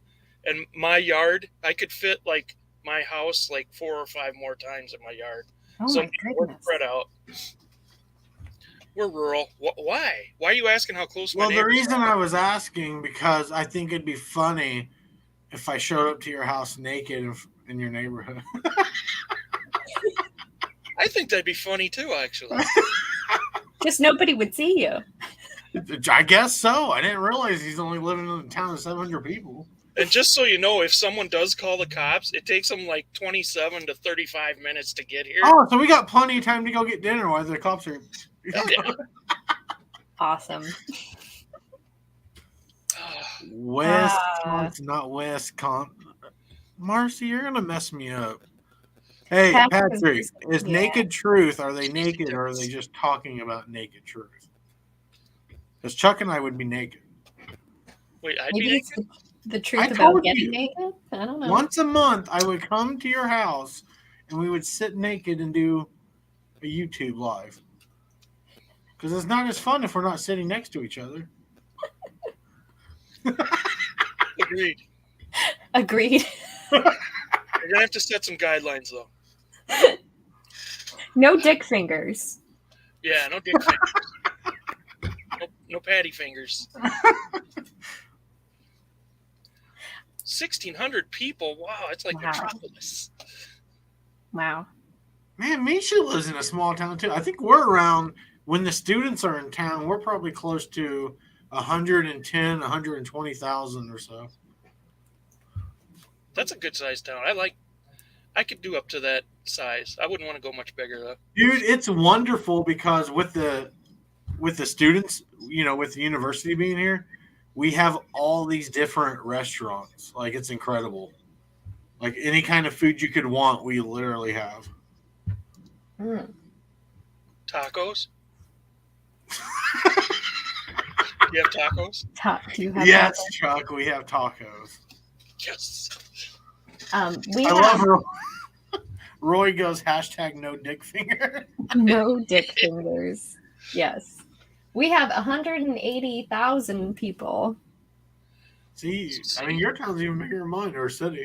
and my yard, I could fit like my house like 4 or 5 more times in my yard. Oh So my we're goodness. spread out. We're rural. Why? Why are you asking how close my Well, the neighbors reason are? I was asking because I think it'd be funny if I showed up to your house naked in your neighborhood. I think that'd be funny too, actually. Just nobody would see you. I guess so. I didn't realize he's only living in a town of 700 people. And just so you know, if someone does call the cops, it takes them like 27 to 35 minutes to get here. Oh, so we got plenty of time to go get dinner while the cops are. Yeah. Awesome. Wisconsin, not Wisconsin. Marcy, you're gonna mess me up. Hey, Patrick, is Naked Truth? Are they naked or are they just talking about naked truth? Because Chuck and I would be naked. Wait, I'd Maybe be it's naked? the truth I about told getting you. naked? I don't know. Once a month, I would come to your house and we would sit naked and do a YouTube live. Because it's not as fun if we're not sitting next to each other. Agreed. Agreed. You're gonna have to set some guidelines though. No dick fingers. Yeah, no dick fingers. No patty fingers. 1,600 people. Wow, it's like Wow. Metropolis. Wow. Man, Misha lives in a small town too. I think we're around, when the students are in town, we're probably close to 110, 120,000 or so. That's a good sized town. I could do up to that size. I wouldn't want to go much bigger though. Dude, it's wonderful because with the students, you know, with the university being here, we have all these different restaurants. Like, it's incredible. Like, any kind of food you could want, we literally have. Mm. Tacos? You have tacos? Do you have Yes, that? Chuck, we have tacos. Yes. We I have love Roy goes #no dick finger. no dick fingers. Yes. We have 180,000 people. See, I mean, your town's even bigger than mine, or city.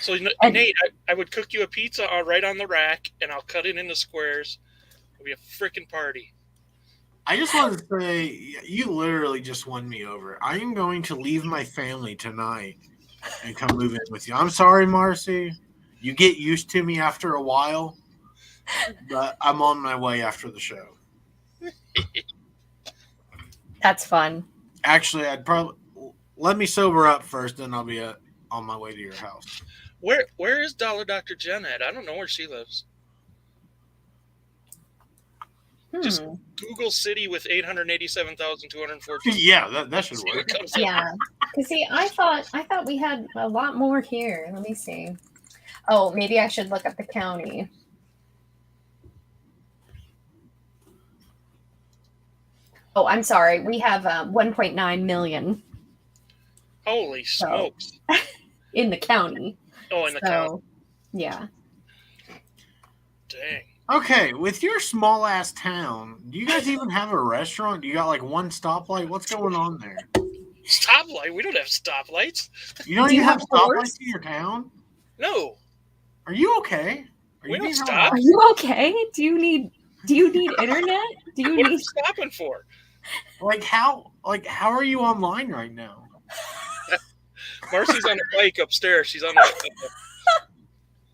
So, And- Nate, I would cook you a pizza right on the rack, and I'll cut it into squares. It'll be a freaking party. I just want to say, you literally just won me over. I am going to leave my family tonight and come move in with you. I'm sorry, Marcy. You get used to me after a while, but I'm on my way after the show. That's fun. Actually, I'd probably let me sober up first, then I'll be on my way to your house. Where is Dollar Dr. Jen at? I don't know where she lives. Just Google city with 887,214. Yeah, that should work. Yeah. Cause see, I thought we had a lot more here. Let me see. Oh, maybe I should look up the county. Oh, I'm sorry. We have 1.9 million. Holy smokes! In the county. Oh, in the county. Yeah. Dang. Okay, with your small ass town, do you guys even have a restaurant? Do you got like one stoplight? What's going on there? Stoplight? We don't have stoplights. You don't even have stoplights in your town? No. Are you okay? We don't stop. Are you okay? Do you need internet? Do you What are need you stopping for? Like how are you online right now? Marcy's on the bike upstairs. She's on the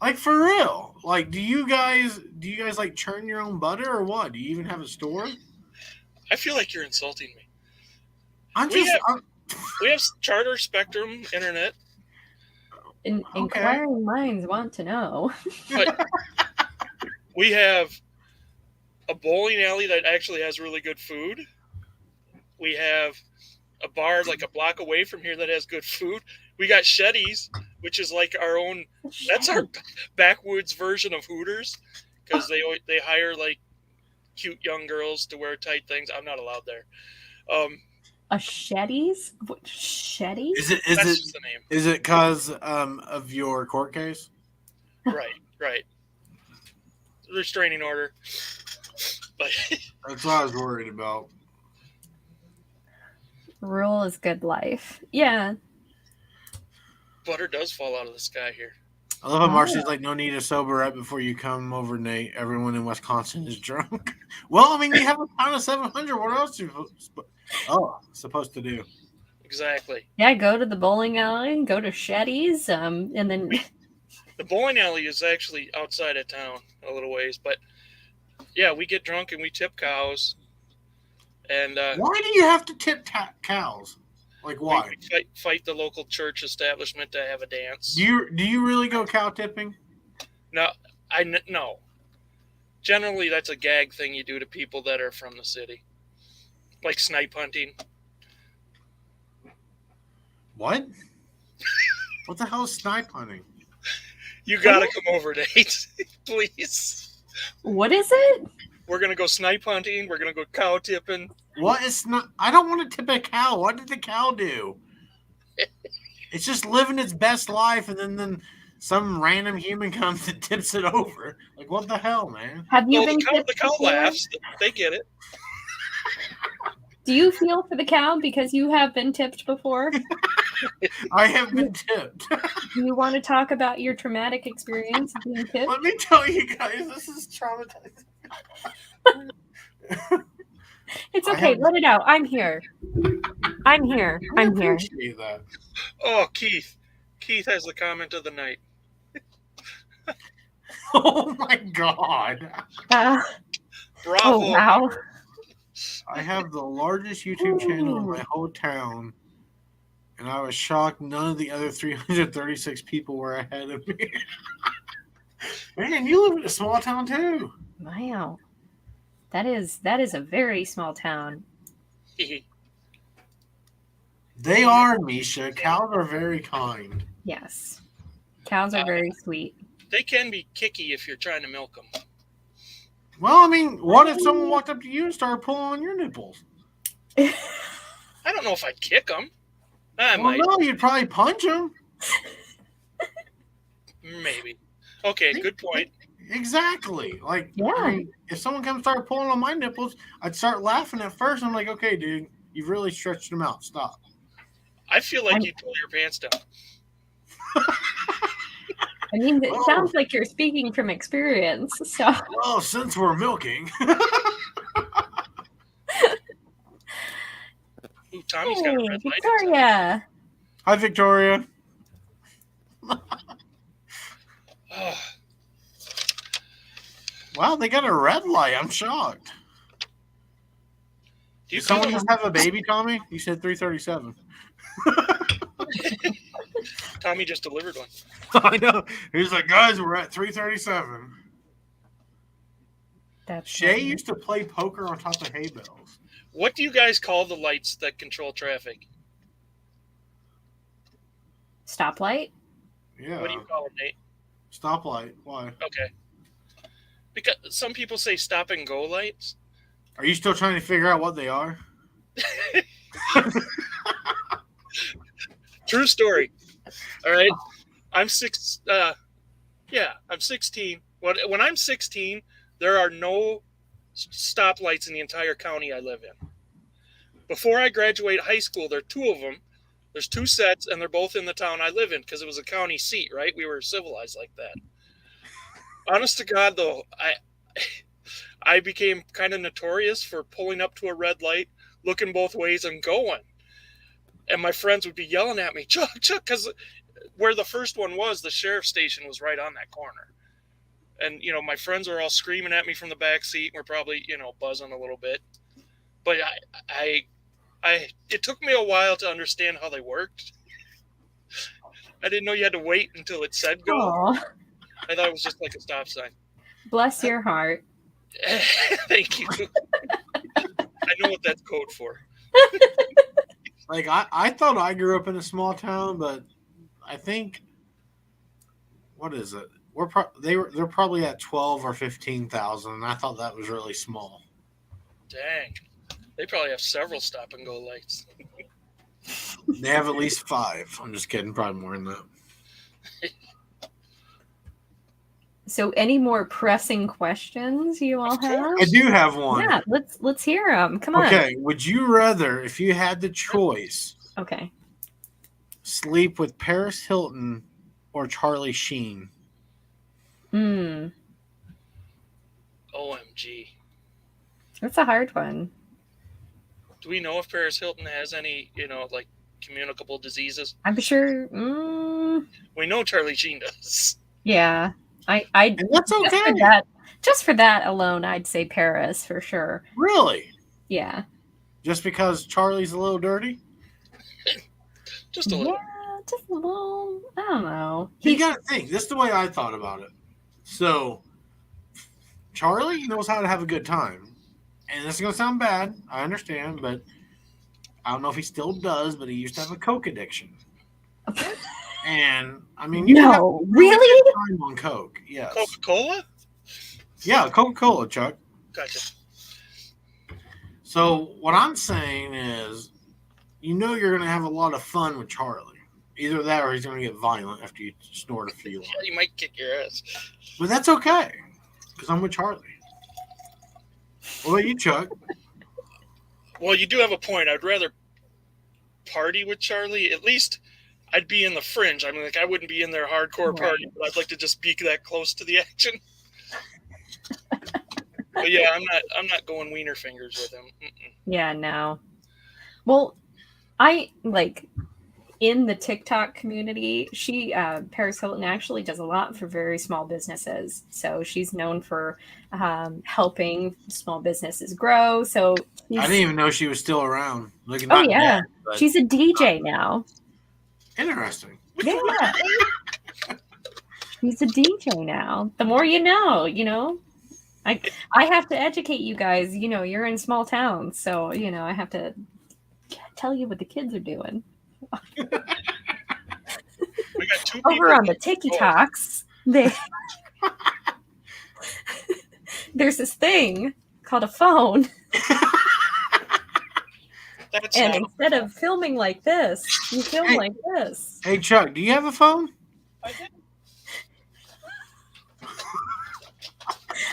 Like for real? Like do you guys like churn your own butter or what? Do you even have a store? I feel like you're insulting me. We have Charter Spectrum internet. Inquiring minds want to know. But we have a bowling alley that actually has really good food. We have a bar like a block away from here that has good food. We got Shetty's, which is like our own. That's our backwoods version of Hooters, because they hire like cute young girls to wear tight things. I'm not allowed there. A Shetty's? What, Shetty? That's just the name. Is it because of your court case? Right. Restraining order. But that's what I was worried about. Rule is good life. Yeah. Butter does fall out of the sky here. I love how Marcy's like, no need to sober up before you come over, Nate. Everyone in Wisconsin is drunk. Well, I mean, you have a pound of 700. What else are you supposed to do? Exactly. Yeah, go to the bowling alley, go to Shetty's, and then... The bowling alley is actually outside of town a little ways, but yeah, we get drunk and we tip cows. And why do you have to tip cows? Like why? We fight the local church establishment to have a dance. Do you really go cow tipping? No, no. Generally, that's a gag thing you do to people that are from the city, like snipe hunting. What? What the hell is snipe hunting? You gotta come over, Nate, please. What is it? We're gonna go snipe hunting. We're gonna go cow tipping. What is not? I don't want to tip a cow. What did the cow do? It's just living its best life, and then some random human comes and tips it over. Like what the hell, man? Have you been the cow laughs. They get it. Do you feel for the cow because you have been tipped before? I have been tipped. Do you want to talk about your traumatic experience of being tipped? Let me tell you guys, this is traumatizing. It's okay. Let it out. I'm here. I'm here. I'm here. Appreciate that. Oh, Keith. Keith has the comment of the night. Oh my god. Bravo. Oh, wow. I have the largest YouTube channel in my whole town, and I was shocked none of the other 336 people were ahead of me. Man, you live in a small town too. Wow. That is a very small town. They are, Misha. Cows are very kind. Yes. Cows are very sweet. They can be kicky if you're trying to milk them. Well, I mean, what if someone walked up to you and started pulling on your nipples? I don't know if I'd kick them. No, you'd probably punch them. Maybe. Okay, good point. Exactly. Like, yeah. I mean, if someone comes and started pulling on my nipples, I'd start laughing at first. I'm like, okay, dude, you've really stretched them out. Stop. I feel like you'd pull your pants down. I mean, it sounds like you're speaking from experience. So, well, since we're milking. Ooh, Tommy's got a red light. Victoria. Hi, Victoria. Oh, Wow, they got a red light. I'm shocked. do you Did someone call just have a baby, Tommy? You said 337. Tommy just delivered one. I know. He's like, guys, we're at 337. That's Shay funny. used to play poker on top of hay bales. What do you guys call the lights that control traffic? Stoplight. Yeah. What do you call it, Nate? Stoplight. Why? Okay. Because some people say stop and go lights. Are you still trying to figure out what they are? True story. All right. I'm 16. When I'm 16, there are no stoplights in the entire county I live in. Before I graduate high school, there are two of them. There's two sets, and they're both in the town I live in because it was a county seat, right? We were civilized like that. Honest to God, though, I became kind of notorious for pulling up to a red light, looking both ways, and going. And my friends would be yelling at me, Chuck, because where the first one was, the sheriff's station was right on that corner. And, my friends were all screaming at me from the back seat. We're probably, buzzing a little bit. But it took me a while to understand how they worked. I didn't know you had to wait until it said go. Aw, I thought it was just like a stop sign. bless your heart. Thank you. I know what that's code for. Like, I thought I grew up in a small town, but I think, what is it? They're probably at 12 or 15,000, and I thought that was really small. Dang. They probably have several stop and go lights. They have at least 5. I'm just kidding, probably more than that. So, any more pressing questions you all have? I do have one. Yeah, let's hear them. Come on. Okay, would you rather, if you had the choice, Okay. sleep with Paris Hilton or Charlie Sheen? Hmm. OMG. That's a hard one. Do we know if Paris Hilton has any, like communicable diseases? I'm sure. We know Charlie Sheen does. Yeah. I And that's okay. Just for that alone, I'd say Paris for sure. Really? Yeah. Just because Charlie's a little dirty? Just a little. Yeah, just a little. I don't know. You got to think. This is the way I thought about it. So, Charlie knows how to have a good time. And this is going to sound bad. I understand. But I don't know if he still does, but he used to have a Coke addiction. And, I mean, you can have a really? good time on Coke. Yes. Coca-Cola? Yeah, Coca-Cola, Chuck. Gotcha. So, what I'm saying is, you're going to have a lot of fun with Charlie. Either that or he's going to get violent after you snort a few. Yeah, you might kick your ass. But that's okay, because I'm with Charlie. What about you, Chuck? Well, you do have a point. I'd rather party with Charlie. At least I'd be in the fringe. I mean, like, I wouldn't be in their hardcore party, but I'd like to just be that close to the action. But yeah, I'm not going wiener fingers with him. Mm-mm. Yeah, no. Well, I like in the TikTok community, Paris Hilton actually does a lot for very small businesses. So she's known for helping small businesses grow. So I didn't even know she was still around. Oh yeah, she's a DJ now. Interesting. Yeah, she's a DJ now. The more you know. I have to educate you guys. You're in small towns, so I have to tell you what the kids are doing. We got two people Over on the TikToks, there's this thing called a phone. And instead of filming like this, you film like this. Hey, Chuck, do you have a phone? I did.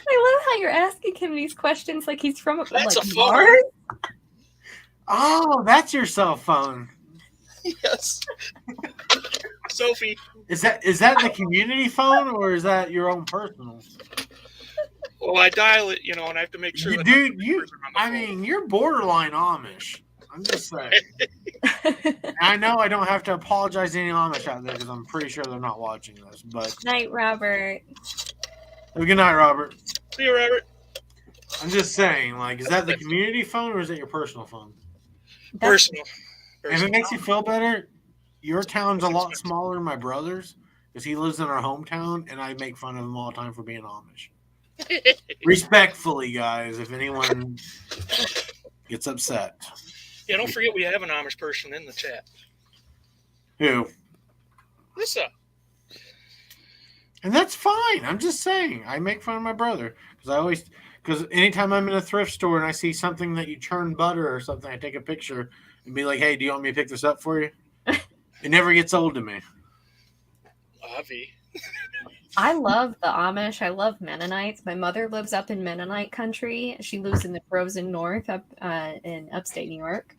I love how you're asking him these questions like he's from That's like a phone. Mars. Oh, that's your cell phone. Yes. Sophie. Is that the community phone or is that your own personal? Well, I dial it, and I have to make sure. Dude, I mean, you're borderline Amish. I'm just saying. And I know I don't have to apologize to any Amish out there because I'm pretty sure they're not watching this. But Night, Robert. good night, Robert. See you, Robert. I'm just saying, like, is that the community phone or is it your personal phone? Personal. If it makes you feel better, your town's a lot smaller than my brother's because he lives in our hometown, and I make fun of him all the time for being Amish. Respectfully, guys, if anyone gets upset. Yeah, don't forget we have an Amish person in the chat. Who? Lisa. And that's fine. I'm just saying. I make fun of my brother because anytime I'm in a thrift store and I see something that you churn butter or something, I take a picture and be like, hey, do you want me to pick this up for you? It never gets old to me. Avi. I love the Amish. I love Mennonites. My mother lives up in Mennonite country. She lives in the frozen north up in upstate New York.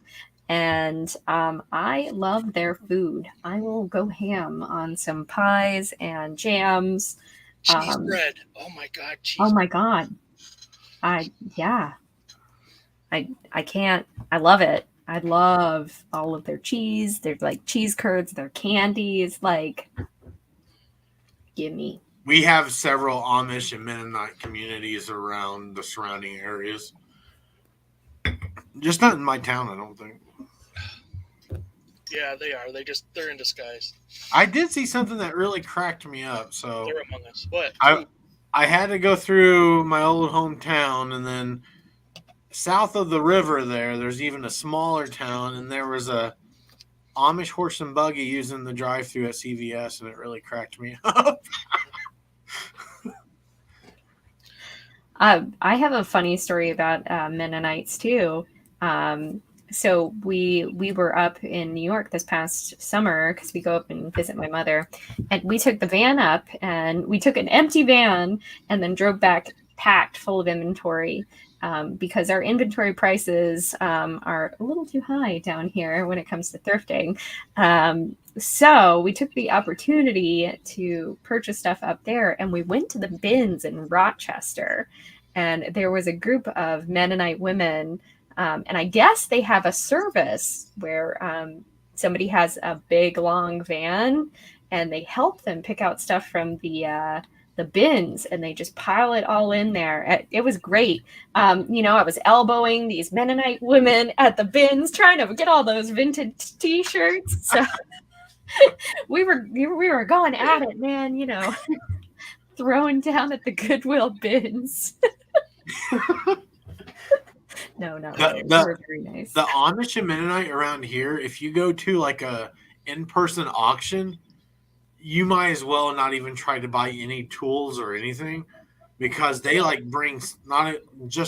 And I love their food. I will go ham on some pies and jams. Cheese bread. Oh my God. Oh my God. I can't. I love it. I love all of their cheese. They're like cheese curds, their candies. Like, gimme. We have several Amish and Mennonite communities around the surrounding areas. Just not in my town, I don't think. Yeah, they are. They're in disguise. I did see something that really cracked me up. So They're among us. What? I had to go through my old hometown, and then south of the river there's even a smaller town, and there was a Amish horse and buggy using the drive-thru at CVS, and it really cracked me up. I have a funny story about Mennonites too. So we were up in New York this past summer because we go up and visit my mother, and we took the van up, and we took an empty van and then drove back packed full of inventory because our inventory prices are a little too high down here when it comes to thrifting. So we took the opportunity to purchase stuff up there, and we went to the bins in Rochester, and there was a group of Mennonite women, and I guess they have a service where somebody has a big, long van, and they help them pick out stuff from the bins, and they just pile it all in there. It was great. I was elbowing these Mennonite women at the bins, trying to get all those vintage T-shirts. So we were going at it, man. Throwing down at the Goodwill bins. No, they were very nice. The Amish and Mennonite around here, if you go to like a in-person auction, you might as well not even try to buy any tools or anything, because they like bring not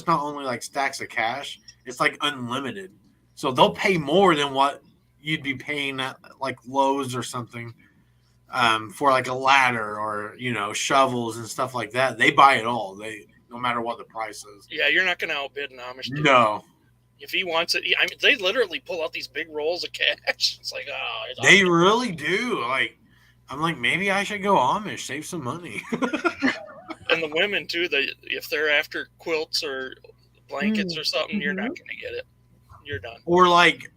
only like stacks of cash, it's like unlimited. So they'll pay more than what you'd be paying at like Lowe's or something for like a ladder or shovels and stuff like that. They buy it all. No matter what the price is. Yeah, you're not going to outbid an Amish dude. No. If he wants it, I mean, they literally pull out these big rolls of cash. It's like, they really do. Like, I'm like, maybe I should go Amish, save some money. And the women too. If they're after quilts or blankets or something, you're not going to get it. You're done. Or like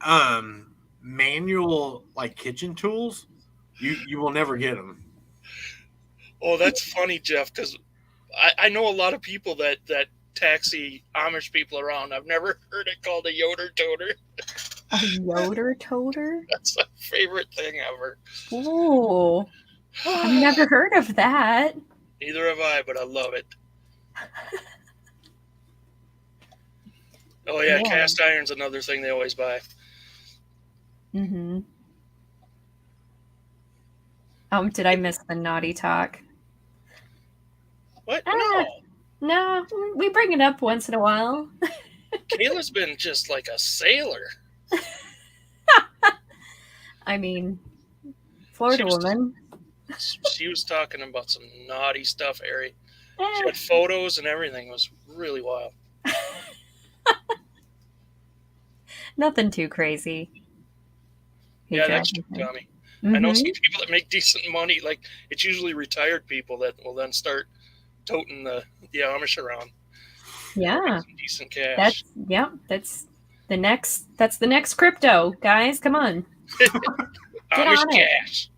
manual like kitchen tools, you will never get them. Oh, that's funny, Jeff, because I know a lot of people that taxi Amish people around. I've never heard it called a Yoder Toter. A Yoder Toter? That's my favorite thing ever. Oh, I've never heard of that. Neither have I, but I love it. Oh, yeah, cast iron's another thing they always buy. Mm-hmm. Did I miss the naughty talk? What? No, we bring it up once in a while. Kayla's been just like a sailor. I mean, Florida woman. She was talking about some naughty stuff, Harry. She had photos and everything. It was really wild. Nothing too crazy. Yeah, that's true, Tommy. Mm-hmm. I know some people that make decent money. Like, it's usually retired people that will then start toting the Amish around. Yeah. Decent cash. That's That's the next crypto, guys. Come on. Get Amish on it. cash.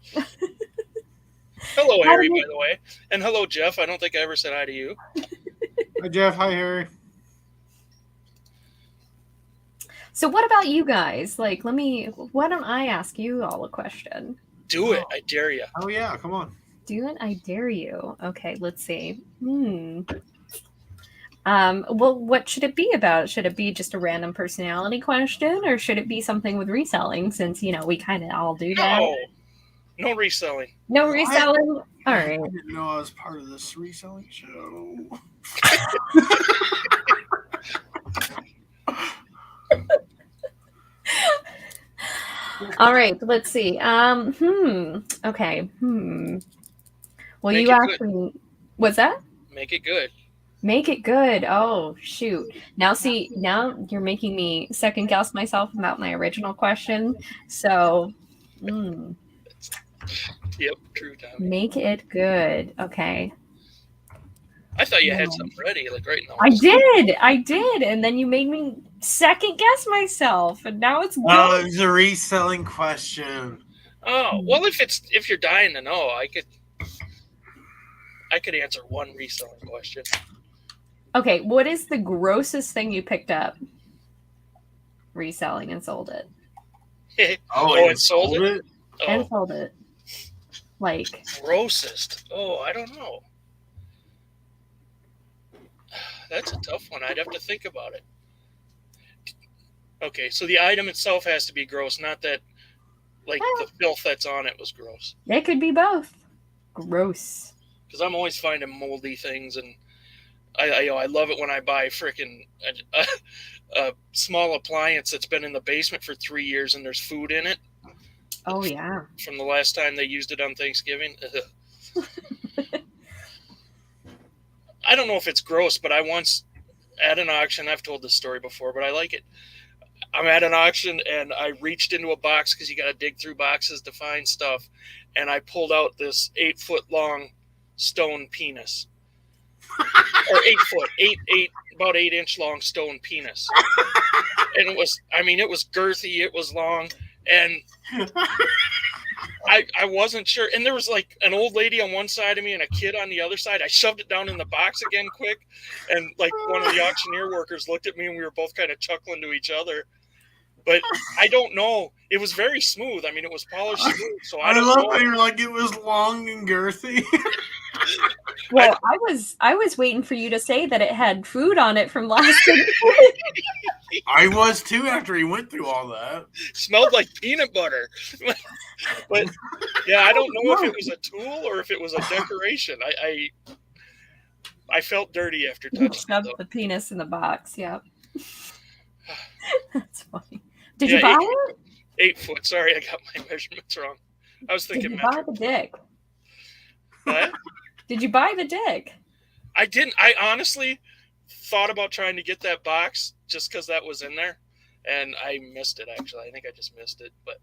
Hello, Harry, by the way. And hello, Jeff. I don't think I ever said hi to you. Hi, Jeff. Hi, Harry. So what about you guys? Like, why don't I ask you all a question? Do it. I dare you. Oh, yeah. Come on. Do it. I dare you. Okay, let's see. Well, what should it be about? Should it be just a random personality question, or should it be something with reselling, since, we kind of all do that? No reselling. No reselling? All right. I didn't know I was part of this reselling show. All right, let's see. Okay. Well, Make you it actually... good. What's that? Make it good. Make it good. Oh, shoot. Now you're making me second guess myself about my original question. So, Yep, true, Tommy. make it good. Okay. I thought you had something ready, like right now. I did. And then you made me second guess myself. And now it's good. Oh, it's a reselling question. Oh, well, if you're dying to know, I could answer one reselling question. Okay, what is the grossest thing you picked up reselling and sold it? And sold it? And sold it. Like, grossest. Oh, I don't know. That's a tough one. I'd have to think about it. Okay, so the item itself has to be gross, not that, like, the filth that's on it was gross. It could be both. Gross. Because I'm always finding moldy things, and I love it when I buy frickin' a small appliance that's been in the basement for 3 years and there's food in it. Oh, yeah. From the last time they used it on Thanksgiving. I don't know if it's gross, but I once at an auction, I've told this story before, but I like it. I'm at an auction and I reached into a box because you got to dig through boxes to find stuff. And I pulled out this 8-foot long stone penis. Or 8 foot, about 8 inch long stone penis. And it was girthy, it was long. And I wasn't sure. And there was like an old lady on one side of me and a kid on the other side. I shoved it down in the box again quick. And like one of the auctioneer workers looked at me and we were both kind of chuckling to each other. But I don't know. It was very smooth. I mean, it was polished smooth. So I don't know. How you're like, it was long and girthy. Well, I was waiting for you to say that it had food on it from last week. I was too after he went through all that. Smelled like peanut butter. But yeah, I don't know if it was a tool or if it was a decoration. I felt dirty after touching it. Shoved the penis in the box. Yep. That's funny. Did you buy it? 8 foot. Sorry, I got my measurements wrong. I was thinking. Did you buy the dick? What? Did you buy the dick? I didn't. I honestly thought about trying to get that box just because that was in there, and I missed it. Actually, I think I just missed it. But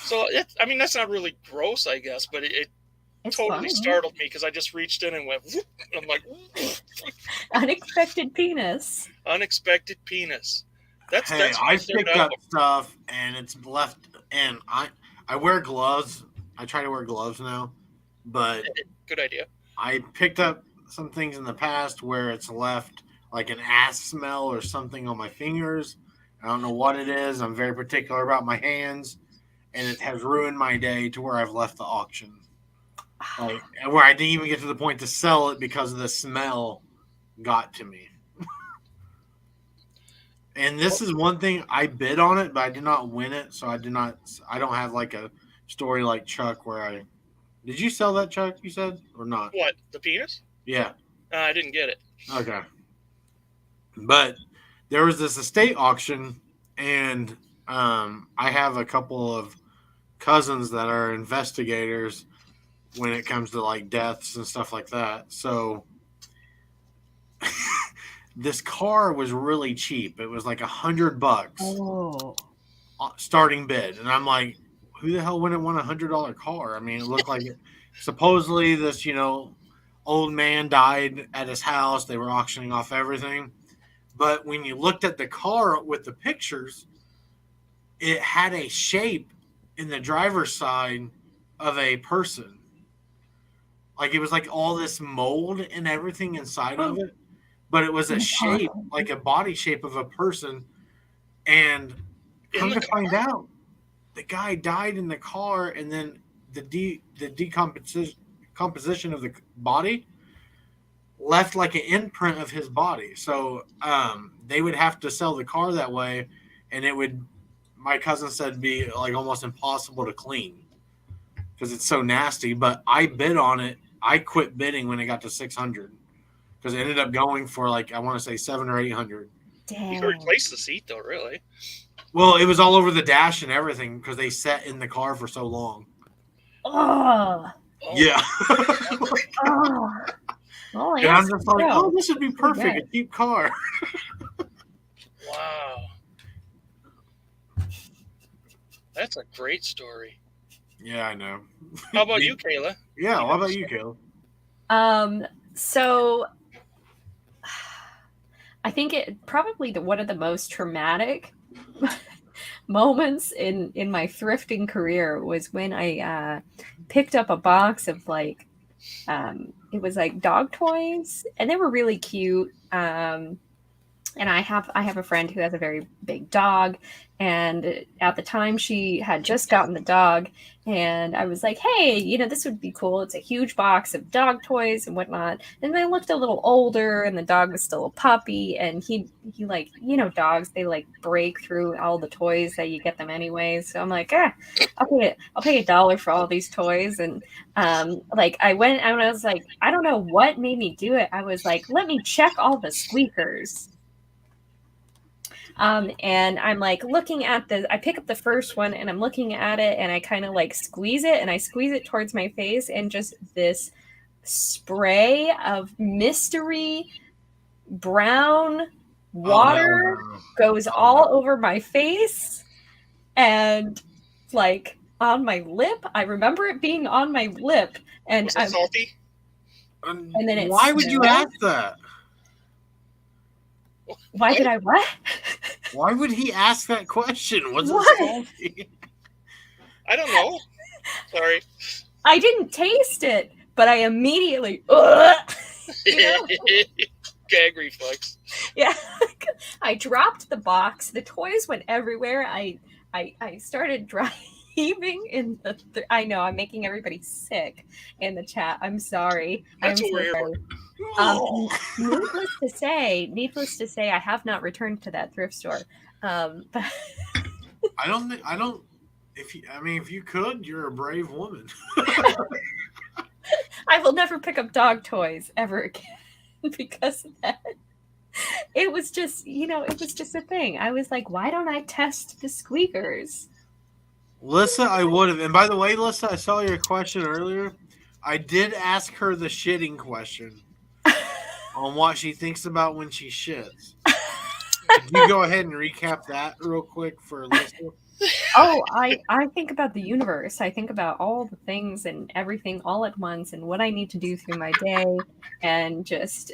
so that's not really gross, I guess, but it totally startled me because I just reached in and went. Whoop, and I'm like, unexpected penis. Unexpected penis. That's I picked up stuff and it's left, and I wear gloves. I try to wear gloves now, but good idea. I picked up some things in the past where it's left like an ass smell or something on my fingers. I don't know what it is. I'm very particular about my hands, and it has ruined my day to where I've left the auction. Like, where I didn't even get to the point to sell it because the smell got to me. And this is one thing, I bid on it, but I did not win it, so I don't have like a story like Chuck where did you sell that, Chuck, you said, or not? What, the penis? Yeah. I didn't get it. Okay. But there was this estate auction, and I have a couple of cousins that are investigators when it comes to like deaths and stuff like that. So this car was really cheap. It was like $100 starting bid. And I'm like, who the hell wouldn't want $100 car? I mean, it looked like supposedly this, old man died at his house. They were auctioning off everything. But when you looked at the car with the pictures, it had a shape in the driver's side of a person. Like it was like all this mold and everything inside of it. But it was a shape, like a body shape of a person. And come to find out, the guy died in the car, and then the decomposition of the body left like an imprint of his body. So they would have to sell the car that way, and it would, my cousin said, be like almost impossible to clean because it's so nasty. But I bid on it. I quit bidding when it got to 600 because it ended up going for like, I want to say 700 or 800. Damn. You could replace the seat though, really. Well, it was all over the dash and everything because they sat in the car for so long. Oh. Yeah. Oh. Well, And I'm just like, oh, this would be perfect. A cheap car. Wow. That's a great story. Yeah, I know. How about you, Kayla? Yeah, what about you, Kayla? So I think it probably one of the most traumatic moments in my thrifting career was when I picked up a box of like it was like dog toys, and they were really cute. And I have a friend who has a very big dog, and at the time she had just gotten the dog, and I was like, hey, this would be cool. It's a huge box of dog toys and whatnot. And they looked a little older, and the dog was still a puppy, and he like, dogs, they like break through all the toys that you get them anyway. So I'm like, I'll pay $1 for all these toys. And like I went and I was like, I don't know what made me do it. I was like, let me check all the squeakers. And I'm like looking at I pick up the first one and I'm looking at it and I kind of like squeeze it, and I squeeze it towards my face, and just this spray of mystery brown water goes all over my face and like on my lip. I remember it being on my lip, and was it salty? And then why would you ask that? Why did I what? Why would he ask that question? Was What? it salty? I don't know. Sorry. I didn't taste it, but I immediately Gag reflex. Yeah. I dropped the box. The toys went everywhere. I started driving in the I know I'm making everybody sick in the chat. I'm sorry. That's I'm what we're sorry. Needless to say, I have not returned to that thrift store. But I don't. If you could, you're a brave woman. I will never pick up dog toys ever again because of that. It was just, a thing. I was like, why don't I test the squeakers? Lissa, I would have. And by the way, Lissa, I saw your question earlier. I did ask her the shitting question on what she thinks about when she shits. Could you go ahead and recap that real quick for Lissa? Oh, I think about the universe. I think about all the things and everything all at once, and what I need to do through my day, and just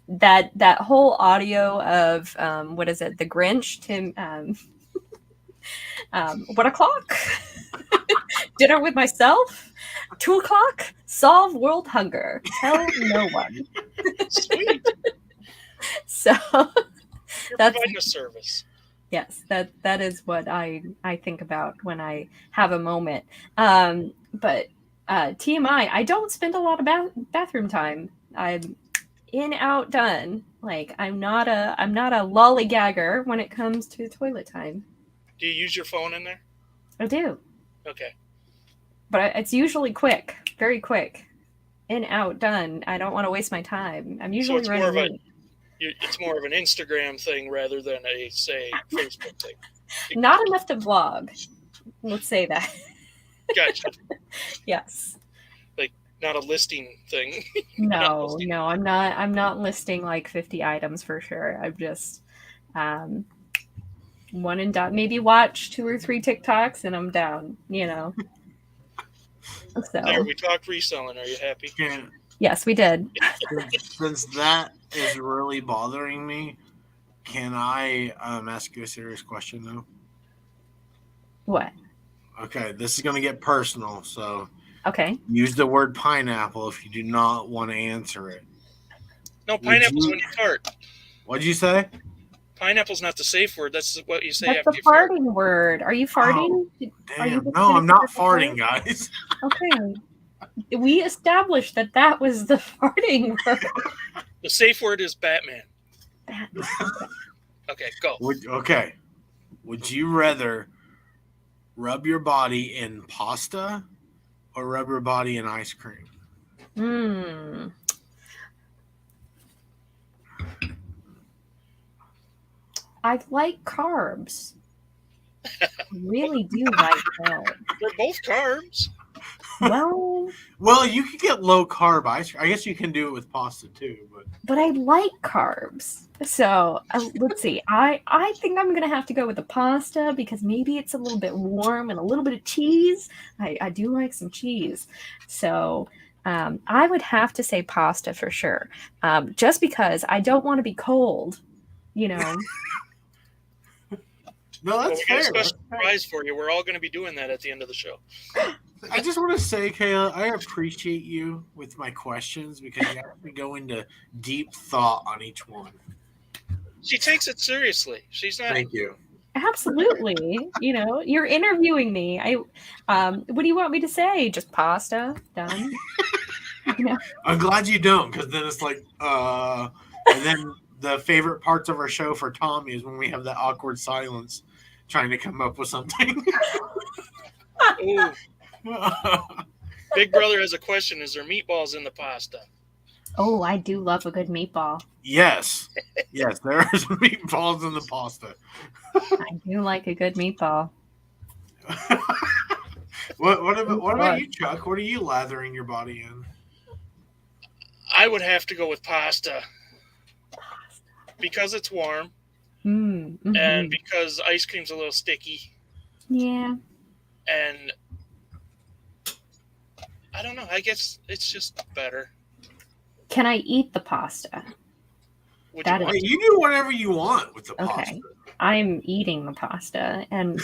that whole audio of what is it? The Grinch, Tim. What o'clock? Dinner with myself. 2 o'clock. Solve world hunger. Tell no one. Sweet. So You're providing a service. Yes, that is what I think about when I have a moment. But TMI, I don't spend a lot of bathroom time. I'm in, out, done. Like I'm not a lollygagger when it comes to toilet time. Do you use your phone in there? I do. Okay. But it's usually quick, very quick. In, out, done. I don't want to waste my time. I'm usually it's more of an Instagram thing rather than a, say, Facebook thing. Not enough to vlog. Let's say that. Gotcha. Yes. Like not a listing thing. No, I'm not listing like 50 items for sure. I'm just one and done. Maybe watch 2 or 3 TikToks and I'm down, So There, we talked reselling. Are you happy? Can, yes, we did. since that is really bothering me, can I ask you a serious question though? What? Okay, this is going to get personal, so Okay. use the word pineapple if you do not want to answer it. No, pineapple's when you fart. What'd you say? Pineapple's not the safe word. That's what you say That's after the you fart. farting word. Are you farting? Are you Damn. just No, gonna I'm not give us a farting, guys. Okay. We established that was the farting word. The safe word is Batman. Okay, go. Okay. Would you rather rub your body in pasta or rub your body in ice cream? I like carbs. I really do like carbs. They're both carbs. Well, you could get low carb ice cream. I guess you can do it with pasta too, but I like carbs. So let's see. I think I'm gonna have to go with the pasta because maybe it's a little bit warm and a little bit of cheese. I do like some cheese. So I would have to say pasta for sure. Just because I don't want to be cold, No, that's We got a fair. special surprise for you. We're all going to be doing that at the end of the show. I just want to say, Kayla, I appreciate you with my questions because you actually go into deep thought on each one. She takes it seriously. She's not. Thank you. Absolutely. You're interviewing me. What do you want me to say? Just pasta? Done? I'm glad you don't, because then it's like, and then the favorite parts of our show for Tommy is when we have that awkward silence trying to come up with something. Ooh. Big Brother has a question. Is there meatballs in the pasta? Oh, I do love a good meatball. Yes, there is meatballs in the pasta. I do like a good meatball. What about you, Chuck? What are you lathering your body in? I would have to go with pasta. Because it's warm. Mm-hmm. And because ice cream's a little sticky. Yeah. And I don't know. I guess it's just better. Can I eat the pasta? You do whatever you want with the pasta. Okay. I'm eating the pasta, and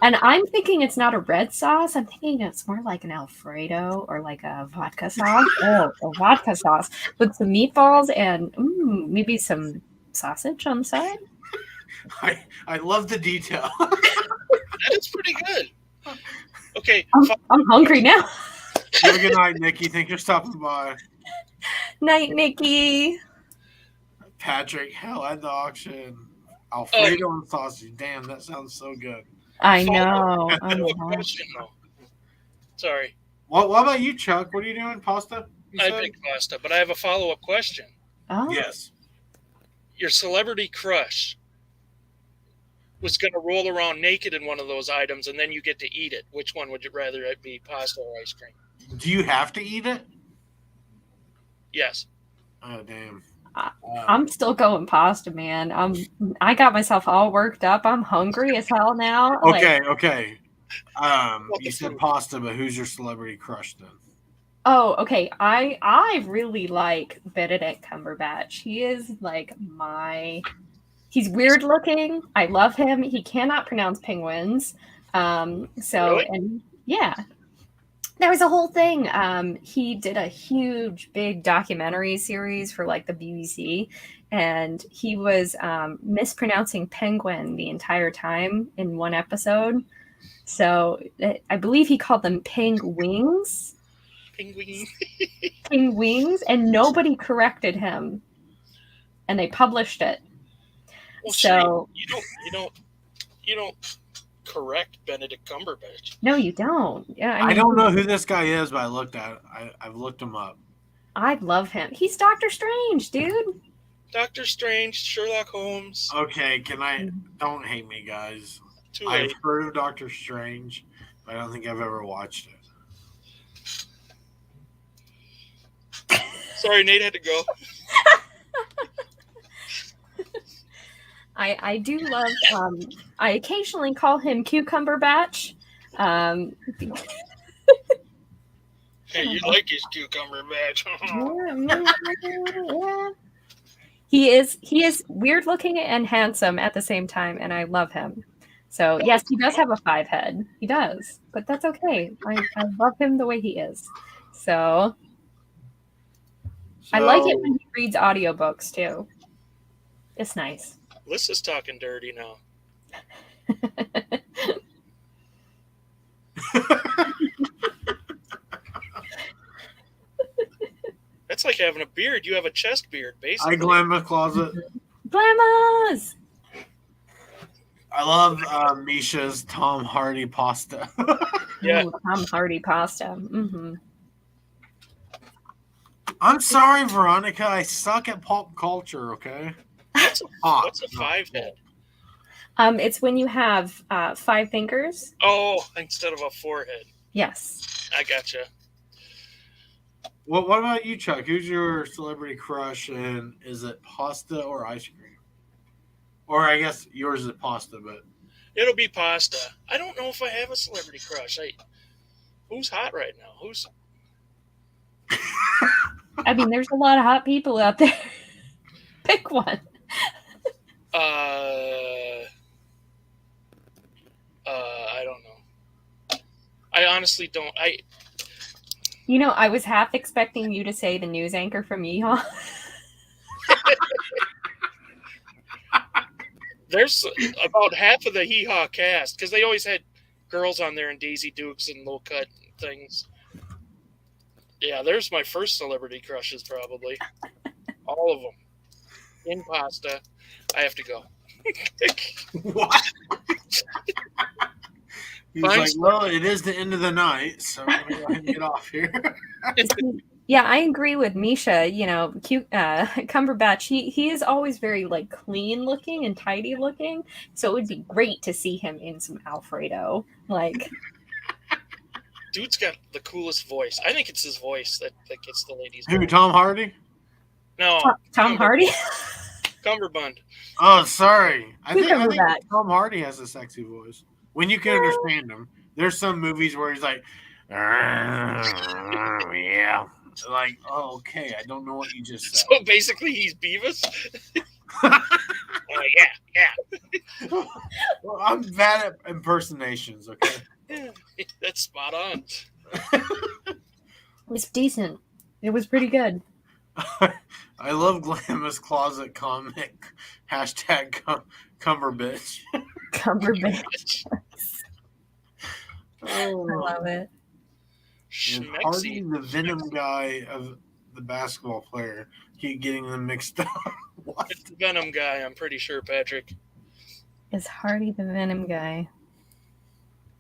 I'm thinking it's not a red sauce. I'm thinking it's more like an Alfredo or like a vodka sauce. Oh, a vodka sauce with some meatballs and maybe some sausage on the side. I love the detail. That is pretty good. Okay. I'm hungry now. Have a good night, Nikki. Thanks for stopping by. Night, Nikki. Patrick, hell at the auction. Alfredo and sausage. Damn, that sounds so good. I know. Question, though. Sorry. What about you, Chuck? What are you doing? Pasta? I picked pasta, but I have a follow-up question. Oh. Yes. Your celebrity crush was going to roll around naked in one of those items, and then you get to eat it. Which one would you rather it be, pasta or ice cream? Do you have to eat it? Yes. Oh, damn. I'm still going pasta, man. I got myself all worked up. I'm hungry as hell now. Okay. You said pasta, but who's your celebrity crush then? Oh, okay. I really like Benedict Cumberbatch. He is like he's weird looking. I love him. He cannot pronounce penguins. Really? And yeah. There was a whole thing. He did a huge, big documentary series for like the BBC, and he was mispronouncing penguin the entire time in one episode. So I believe he called them penguins. Penguins, and nobody corrected him, and they published it. Well, so you don't correct Benedict Cumberbatch. No, you don't. Yeah, I don't know who this guy is, but I've looked him up. I love him. He's Doctor Strange, dude. Doctor Strange, Sherlock Holmes. Okay, don't hate me, guys. Too late. I've heard of Doctor Strange, but I don't think I've ever watched it. Sorry, Nate had to go. I do love. I occasionally call him Cucumber Batch. Hey, you like his cucumber badge. Yeah. He is weird looking and handsome at the same time, and I love him. So yes, he does have a 5 head. He does, but that's okay. I love him the way he is. So I like it when he reads audiobooks too. It's nice. Alyssa's talking dirty now. That's like having a beard. You have a chest beard, basically. I Glamour Closet. Glamours! I love Misha's Tom Hardy pasta. Yeah. Ooh, Tom Hardy pasta. Mm-hmm. I'm sorry, Veronica. I suck at pop culture, okay? What's a Pop, 5 head? It's when you have 5 fingers. Oh, instead of a 4 head. Yes. I gotcha. What about you, Chuck? Who's your celebrity crush, and is it pasta or ice cream? Or I guess yours is pasta, but It'll be pasta. I don't know if I have a celebrity crush. Who's hot right now? Who's I mean, there's a lot of hot people out there. Pick one. I don't know. I honestly don't. I was half expecting you to say the news anchor from Yeehaw. There's about half of the Hee Haw cast, because they always had girls on there and Daisy Dukes and low cut things. Yeah, there's my first celebrity crushes, probably. All of them. In pasta. I have to go. what? He's like, well, it is the end of the night, so I'm going to go ahead and get off here. Yeah, I agree with Misha. Cumberbatch, he is always very clean looking and tidy looking. So it would be great to see him in some Alfredo. Dude's got the coolest voice. I think it's his voice that gets the ladies. Who, Tom Hardy? No. Tom Hardy? Cumberbund. Oh, sorry. I think Cumberbatch. Tom Hardy has a sexy voice. When you can understand him. There's some movies where he's like, yeah. Like, oh, okay, I don't know what you just said. So basically he's Beavis? Yeah. Well, I'm bad at impersonations, okay? Yeah, that's spot on. It was decent. It was pretty good. I love Glamour's Closet comic. Hashtag Cumberbitch. Cumberbatch. Oh. I love it. And Hardy, the Venom guy of the basketball player. Keep getting them mixed up. What? It's the Venom guy, I'm pretty sure, Patrick. Is Hardy the Venom guy?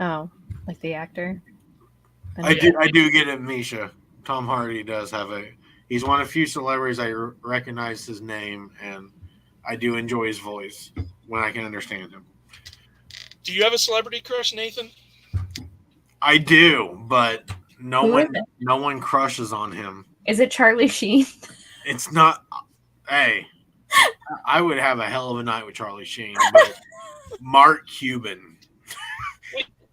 Oh, like the actor? I do get it, Misha. Tom Hardy does have he's one of the few celebrities I recognize his name, and I do enjoy his voice when I can understand him. Do you have a celebrity crush, Nathan? I do, but no Who one crushes on him. Is it Charlie Sheen? It's not. Hey, I would have a hell of a night with Charlie Sheen, but Mark Cuban.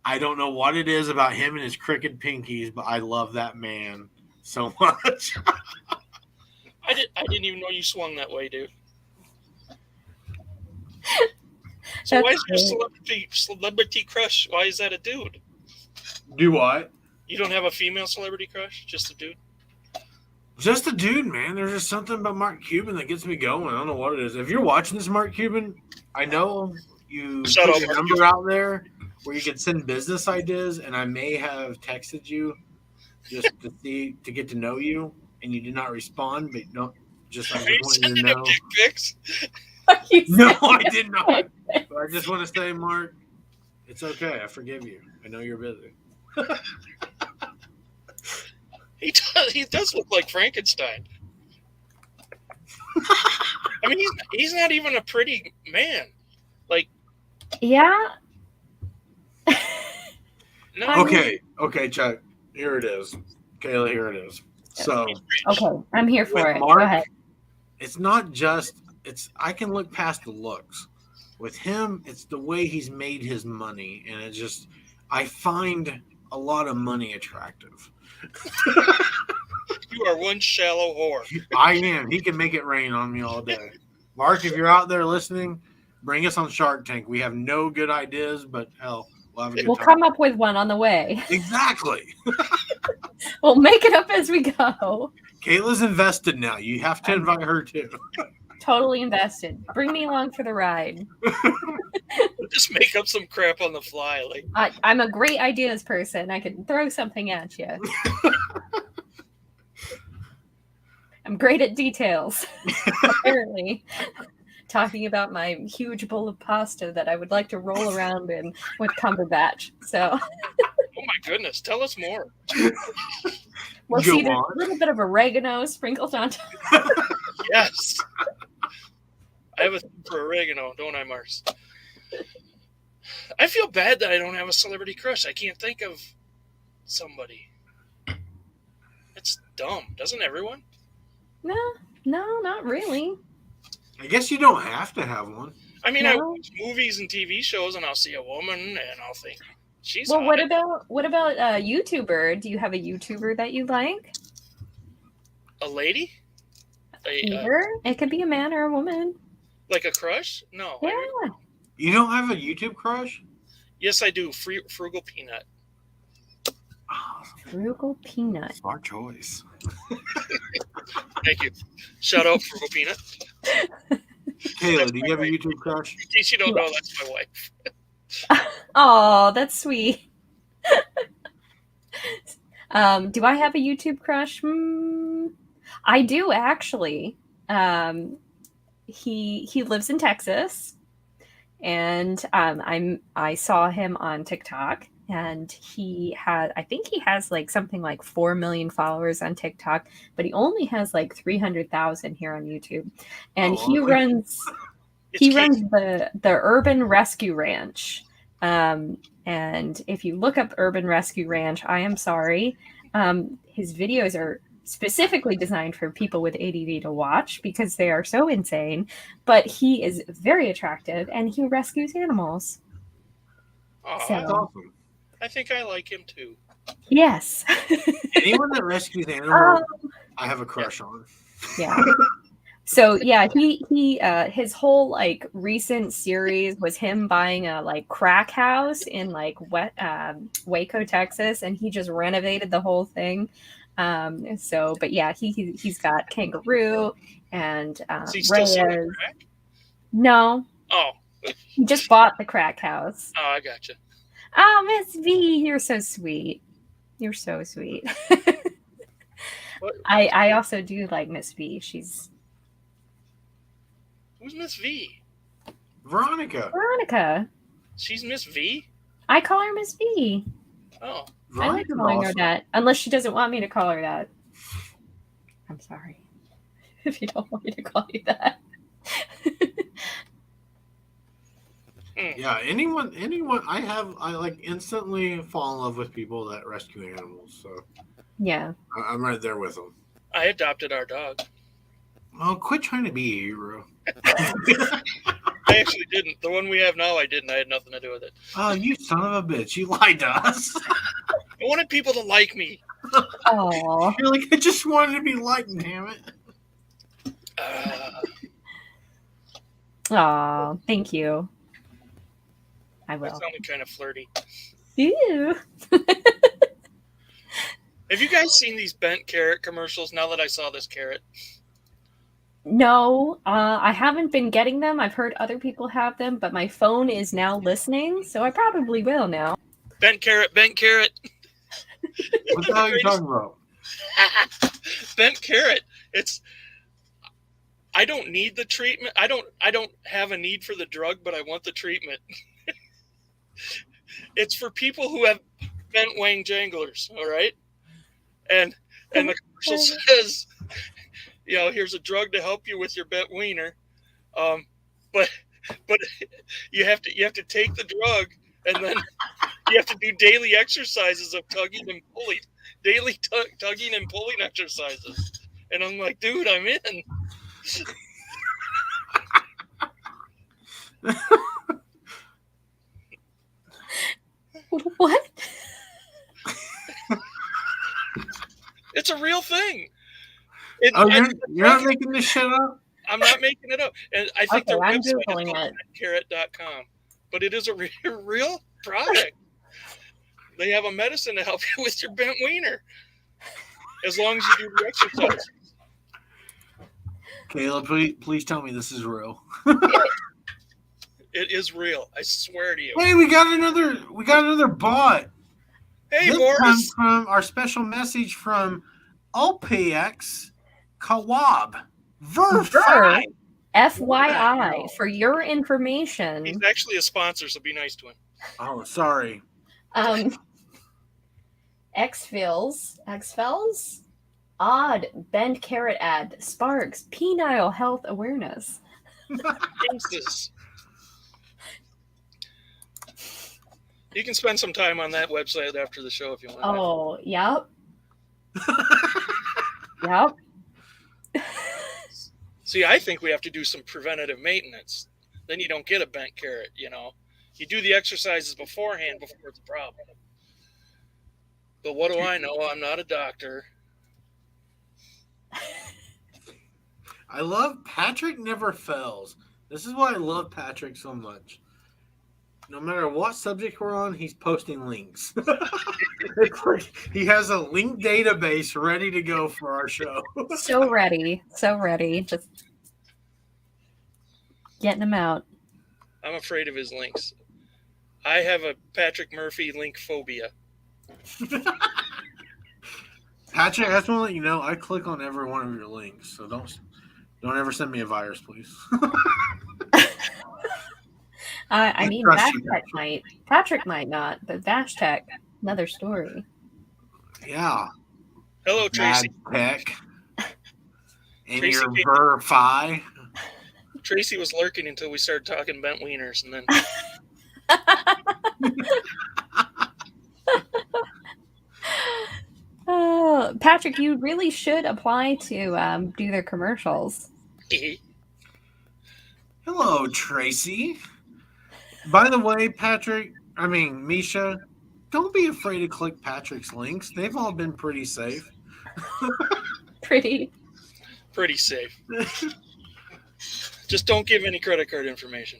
I don't know what it is about him and his crooked pinkies, but I love that man so much. I didn't even know you swung that way, dude. So why is your celebrity crush? Why is that a dude? Do what? You don't have a female celebrity crush? Just a dude? Just a dude, man. There's just something about Mark Cuban that gets me going. I don't know what it is. If you're watching this, Mark Cuban, I know you put your number out there where you can send business ideas, and I may have texted you just to get to know you, and you did not respond, but don't just I just want you to know. Dick pics? No, I did not. But I just want to say, Mark, it's okay. I forgive you. I know you're busy. He does look like Frankenstein. I mean, he's not even a pretty man. Yeah. No. Okay, Chuck. Here it is. Kayla, here it is. So, okay, I'm here for it. Mark, go ahead. It's not just I can look past the looks. With him, it's the way he's made his money, and it's just I find a lot of money attractive. You are one shallow whore. I am. He can make it rain on me all day. Mark, if you're out there listening, bring us on Shark Tank. We have no good ideas, but hell, we'll have a good We'll time. come up with one on the way. Exactly. We'll make it up as we go. Kayla's invested now. You have to invite her too. Totally invested. Bring me along for the ride. Just make up some crap on the fly. Like I'm a great ideas person. I can throw something at you. I'm great at details. Apparently. Talking about my huge bowl of pasta that I would like to roll around in with Cumberbatch. So, oh my goodness, tell us more. we'll see there's a little bit of oregano sprinkled on top. Yes. I have a thing for oregano, don't I, Mars? I feel bad that I don't have a celebrity crush. I can't think of somebody. It's dumb. Doesn't everyone? No, not really. I guess you don't have to have one. I mean, No. I watch movies and TV shows, and I'll see a woman, and I'll think, she's Well, hot. what about a YouTuber? Do you have a YouTuber that you like? A lady? Either. It could be a man or a woman. Like a crush? No. Yeah. You don't have a YouTube crush? Yes, I do. Frugal Peanut. Oh, Frugal Peanut. smart choice. Thank you. Shout out Frugal Peanut. Kayla, do you have a YouTube crush? In case you don't know, that's my wife. Oh, that's sweet. Do I have a YouTube crush? I do actually. He lives in Texas, and I saw him on TikTok, and I think he has like something like 4 million followers on TikTok, but he only has like 300,000 here on YouTube, and he runs the Urban Rescue Ranch. And if you look up Urban Rescue Ranch, I am sorry, his videos are specifically designed for people with ADD to watch because they are so insane, but he is very attractive and he rescues animals. Oh, So- That's awesome. I think I like him too. Yes. Anyone that rescues animals, I have a crush on. Yeah. So yeah, he his whole like recent series was him buying a like crack house in like Waco, Texas, and he just renovated the whole thing. But yeah, he's got kangaroo and Is he still selling Reyes. crack? No, Oh, he just bought the crack house. I gotcha. Oh, Miss V, you're so sweet. You're so sweet. What? I also do like Miss V. She's Who's Miss V? Veronica. Veronica. She's Miss V? I call her Miss V. Oh, I like Veronica's calling her awesome. that, unless she doesn't want me to call her that. I'm sorry if you don't want me to call you that. Yeah, anyone I like instantly fall in love with people that rescue animals. So Yeah. I'm right there with them. I adopted our dog. Oh, quit trying to be a hero. I actually didn't. The one we have now, I didn't. I had nothing to do with it. Oh, you son of a bitch! You lied to us. I wanted people to like me. Oh. You're like, I just wanted to be liked. Damn it. Oh, thank you. I That will. sounded kind of flirty. Ew. Have you guys seen these bent carrot commercials now that I saw this carrot? No, I haven't been getting them. I've heard other people have them, but my phone is now listening, so I probably will now. Bent carrot, bent carrot. What the hell are you talking about? Bent carrot. I don't need the treatment. I don't have a need for the drug, but I want the treatment. It's for people who have bent wang janglers, all right? And the commercial says, here's a drug to help you with your bent wiener. But you have to take the drug, and then you have to do daily exercises of tugging and pulling. Daily tugging and pulling exercises. And I'm like, dude, I'm in. What? It's a real thing. You're not making this shit up? I'm not making it up. And I think Okay, their I'm website is Googling called it. carrot.com. But it is a real product. They have a medicine to help you with your bent wiener. As long as you do the exercise. Kayla, please tell me this is real. It is real. I swear to you. Hey, we got another bot. Hey, This Boris. comes from our special message from OPX Kawab. Verify. FYI, for your information, He's actually a sponsor, so be nice to him. Oh, sorry. Xfills, odd bent carrot ad sparks penile health awareness. Jesus. You can spend some time on that website after the show if you want. Oh, yep. Yep. See, I think we have to do some preventative maintenance. Then you don't get a bent carrot, you know. You do the exercises beforehand before it's a problem. But what do I know? I'm not a doctor. I love Patrick never fails. This is why I love Patrick so much. No matter what subject we're on, he's posting links. It's like he has a link database ready to go for our show. So ready. Just getting them out. I'm afraid of his links. I have a Patrick Murphy link phobia. Patrick, I just want to let you know I click on every one of your links, so don't ever send me a virus, please. I mean, Vashtech might. Patrick might not, but Vashtech, another story. Yeah. Hello, Tracy. Mad Tech. And Tracy your came- Verify. Tracy was lurking until we started talking bent wieners, and then Patrick, you really should apply to do their commercials. Hello, Tracy. By the way, Misha, don't be afraid to click Patrick's links. They've all been pretty safe. Pretty safe. Just don't give any credit card information.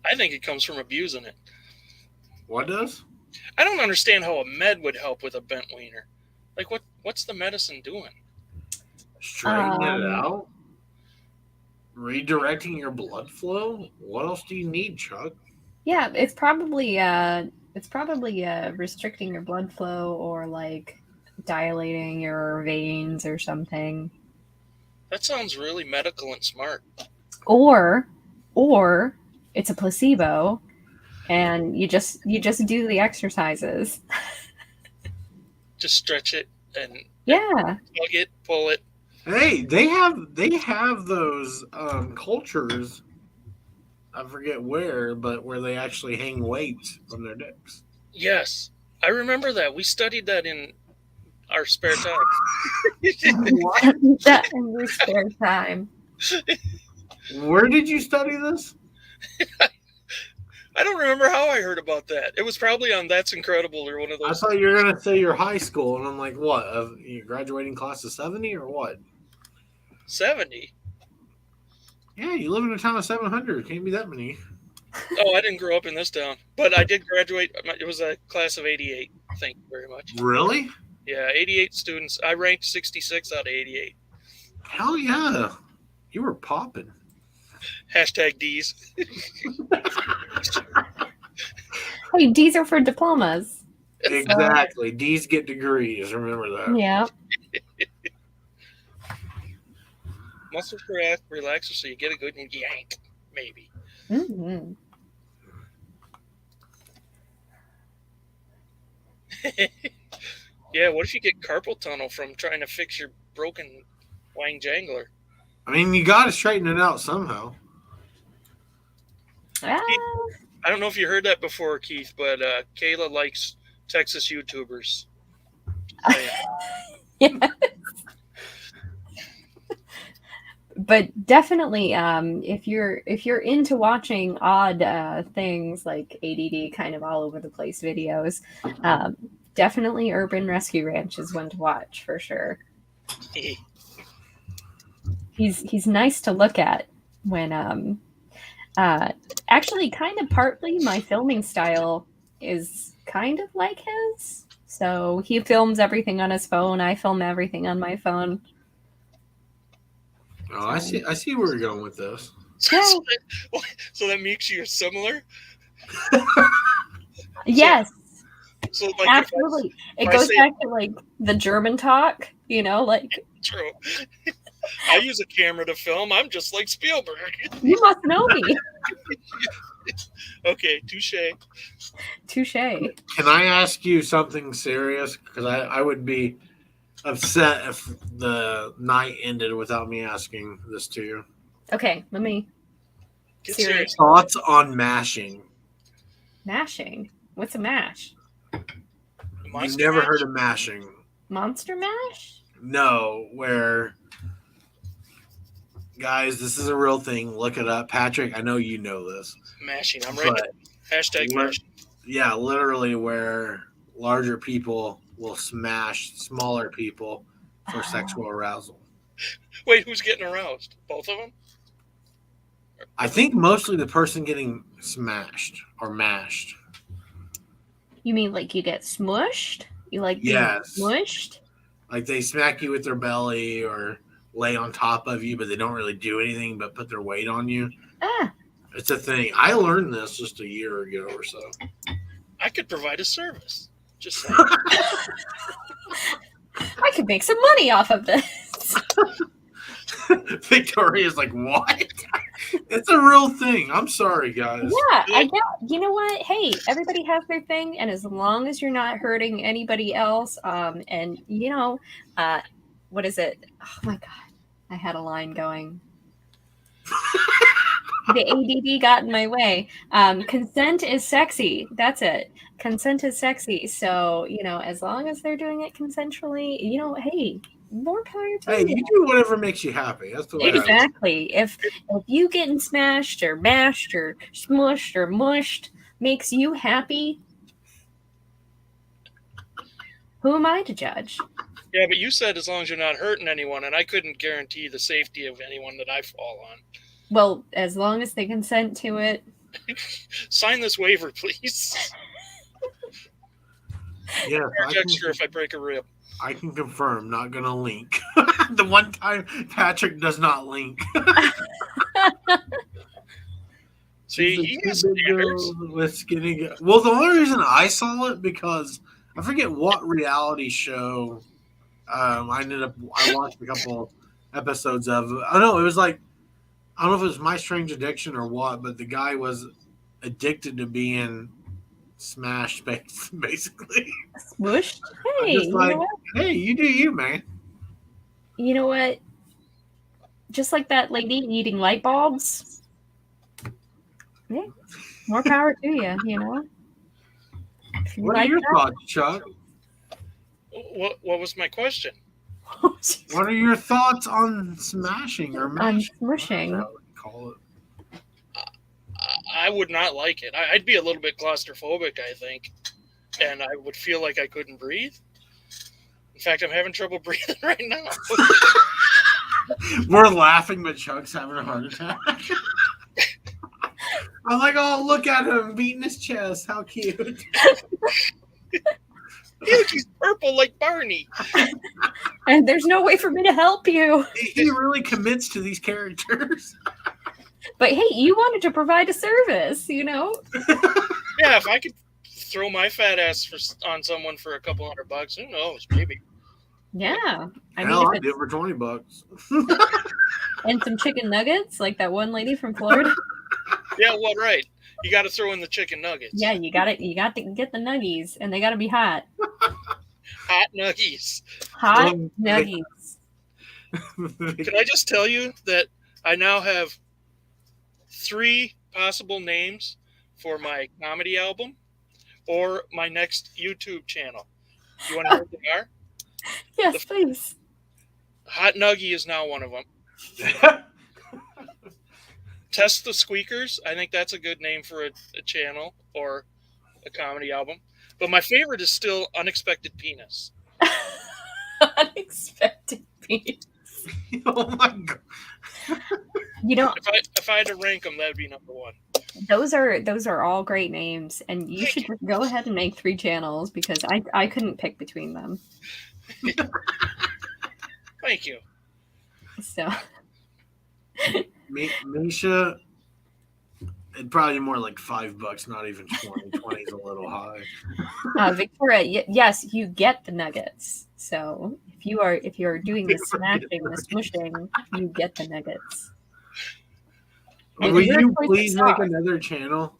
I think it comes from abusing it. What does? I don't understand how a med would help with a bent wiener. Like, what's the medicine doing? Straightening it out? Redirecting your blood flow? What else do you need, Chuck? Yeah, it's probably restricting your blood flow or like dilating your veins or something. That sounds really medical and smart. Or it's a placebo and you just do the exercises. Just stretch it and Yeah. plug it, pull it. Hey, they have those cultures. I forget where, but where they actually hang weights from their dicks. Yes, I remember that. We studied that in our spare time. That in your spare time. Where did you study this? I don't remember how I heard about that. It was probably on That's Incredible or one of I those. thought you were gonna say your high school, and I'm like, what? Your graduating class of 70 or what? 70. Yeah, you live in a town of 700. Can't be that many. Oh, I didn't grow up in this town, but I did graduate. It was a class of 88. Thank you very much. Really? Yeah, 88 students. I ranked 66 out of 88. Hell yeah. You were popping. Hashtag D's. Hey, D's are for diplomas. Exactly. D's get degrees. Remember that. Yeah. Muscle relaxer, so you get a good yank, maybe. Mm-hmm. Yeah, what if you get carpal tunnel from trying to fix your broken wang jangler? I mean, you got to straighten it out somehow. Ah. I don't know if you heard that before, Keith, but Kayla likes Texas YouTubers. Yes. but definitely, if you're into watching odd things like ADD kind of all over the place videos, definitely Urban Rescue Ranch is one to watch for sure. He's nice to look at when actually kind of partly my filming style is kind of like his. So he films everything on his phone. I film everything on my phone. Oh, I see where you're going with this. Yeah. So that makes you similar? Yes. So like Absolutely. It goes back to like the German talk, like true. I use a camera to film. I'm just like Spielberg. You must know me. Okay, touche. Can I ask you something serious? Because I would be upset if the night ended without me asking this to you. Okay, let me. Get Serious. Thoughts on mashing? Mashing? What's a mash? You've never heard of mashing? Monster mash? No, where... Guys, this is a real thing. Look it up. Patrick, I know you know this. Mashing. I'm right now. Hashtag mashing. Yeah, literally where larger people will smash smaller people for sexual arousal. Wait, who's getting aroused? Both of them? I think mostly the person getting smashed or mashed. You mean like you get smushed? You like being smushed? Like they smack you with their belly or lay on top of you, but they don't really do anything but put their weight on you. It's a thing. I learned this just a year ago or so. I could provide a service. Just saying. I could make some money off of this. Victoria's like, what? It's a real thing. I'm sorry, guys. Yeah, I get. You know what? Hey, everybody has their thing, and as long as you're not hurting anybody else, and what is it? Oh my god, I had a line going. The ADD got in my way. Consent is sexy. That's it. Consent is sexy. So, as long as they're doing it consensually, hey, more power to you. Hey, you do whatever makes you happy. That's the way. Exactly. If you getting smashed or mashed or smushed or mushed makes you happy, who am I to judge? Yeah, but you said as long as you're not hurting anyone, and I couldn't guarantee the safety of anyone that I fall on. Well, as long as they consent to it. Sign this waiver, please. Yeah, extra if I break a rib. I can confirm, not gonna link. The one time Patrick does not link. See, he has standards. With skinny. Well, the only reason I saw it because I forget what reality show. I watched a couple episodes of. I don't know. It was like I don't know if it was My Strange Addiction or what, but the guy was addicted to being smashed, basically. Smushed? Hey, hey, you do you, man. You know what? Just like that lady eating light bulbs. Yeah, more power to you. What are your thoughts, Chuck? What was my question? What are your thoughts on smashing or mashing? On smushing. Call it. I would not like it. I'd be a little bit claustrophobic, I think, and I would feel like I couldn't breathe. In fact, I'm having trouble breathing right now. We're laughing, but Chuck's having a heart attack. I'm like, oh, look at him beating his chest. How cute. Look, he's purple like Barney. And there's no way for me to help you. He really commits to these characters. But hey, you wanted to provide a service, Yeah, if I could throw my fat ass on someone for a couple $100, who knows? Maybe. Yeah. I'd do it for $20. And some chicken nuggets, like that one lady from Florida. Yeah, well, right. You got to throw in the chicken nuggets. Yeah, you got it. You got to get the nuggies, and they got to be hot. Hot nuggies. Hot nuggies. Can I just tell you that I now have 3 possible names for my comedy album or my next YouTube channel? You want to know what they are? Yes, please. Hot Nuggie is now one of them. Test the Squeakers. I think that's a good name for a channel or a comedy album. But my favorite is still Unexpected Penis. Unexpected penis. Oh my god! You know, If I had to rank them, that would be number one. those are all great names, and you should just go ahead and make 3 channels because I couldn't pick between them. Thank you. So Misha, it'd probably be more like $5, not even 20. 20 is a little high. Victoria, yes, you get the nuggets. So if you are doing the smashing, the smushing, you get the nuggets. Will you please make another channel?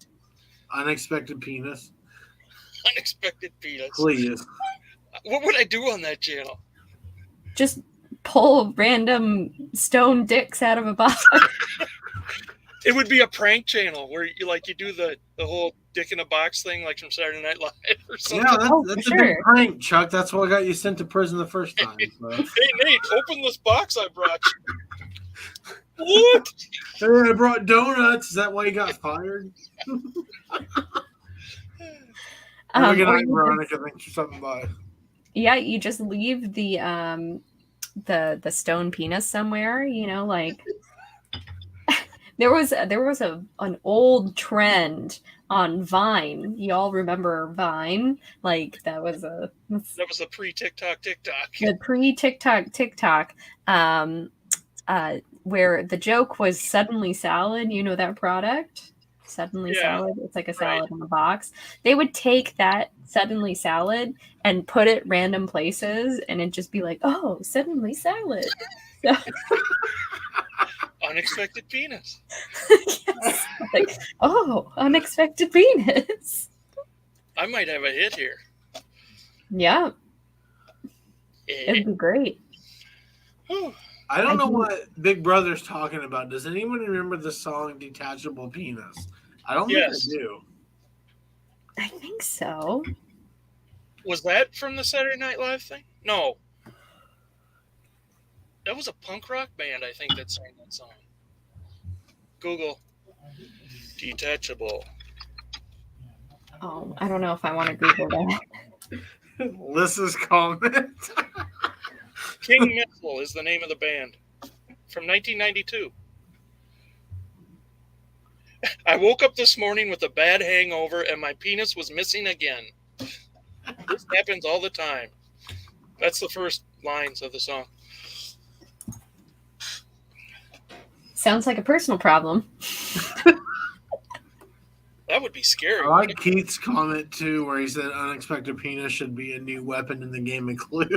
Unexpected Penis. Unexpected Penis. Please. What would I do on that channel? Just pull random stone dicks out of a box. It would be a prank channel where you do the whole dick in a box thing, like from Saturday Night Live or something. Yeah, that's a big prank, Chuck. That's what got you sent to prison the first time. So. Hey, Nate, open this box I brought you. What? Hey, I brought donuts. Is that why you got fired? Good night, Veronica. Thanks for stopping by. Yeah, you just leave the stone penis somewhere. You know, like there was an old trend on Vine. You all remember Vine? Like that was the pre-TikTok. The pre-TikTok. Where the joke was Suddenly Salad. You know that product? Suddenly Salad. It's like a salad in a box. They would take that Suddenly Salad and put it random places, and it'd just be like, oh, Suddenly Salad. So, Unexpected Penis. yes. Like, oh, Unexpected Penis. I might have a hit here. Yeah. It'd be great. I don't know what Big Brother's talking about. Does anyone remember the song Detachable Penis? I don't think I do. I think so. Was that from the Saturday Night Live thing? No. That was a punk rock band, I think, that sang that song. Google. Detachable. Oh, I don't know if I want to Google that. Lissa's comment. King Missile is the name of the band. From 1992. I woke up this morning with a bad hangover and my penis was missing again. This happens all the time. That's the first lines of the song. Sounds like a personal problem. That would be scary. I like Keith's comment, too, where he said Unexpected Penis should be a new weapon in the game of Clue.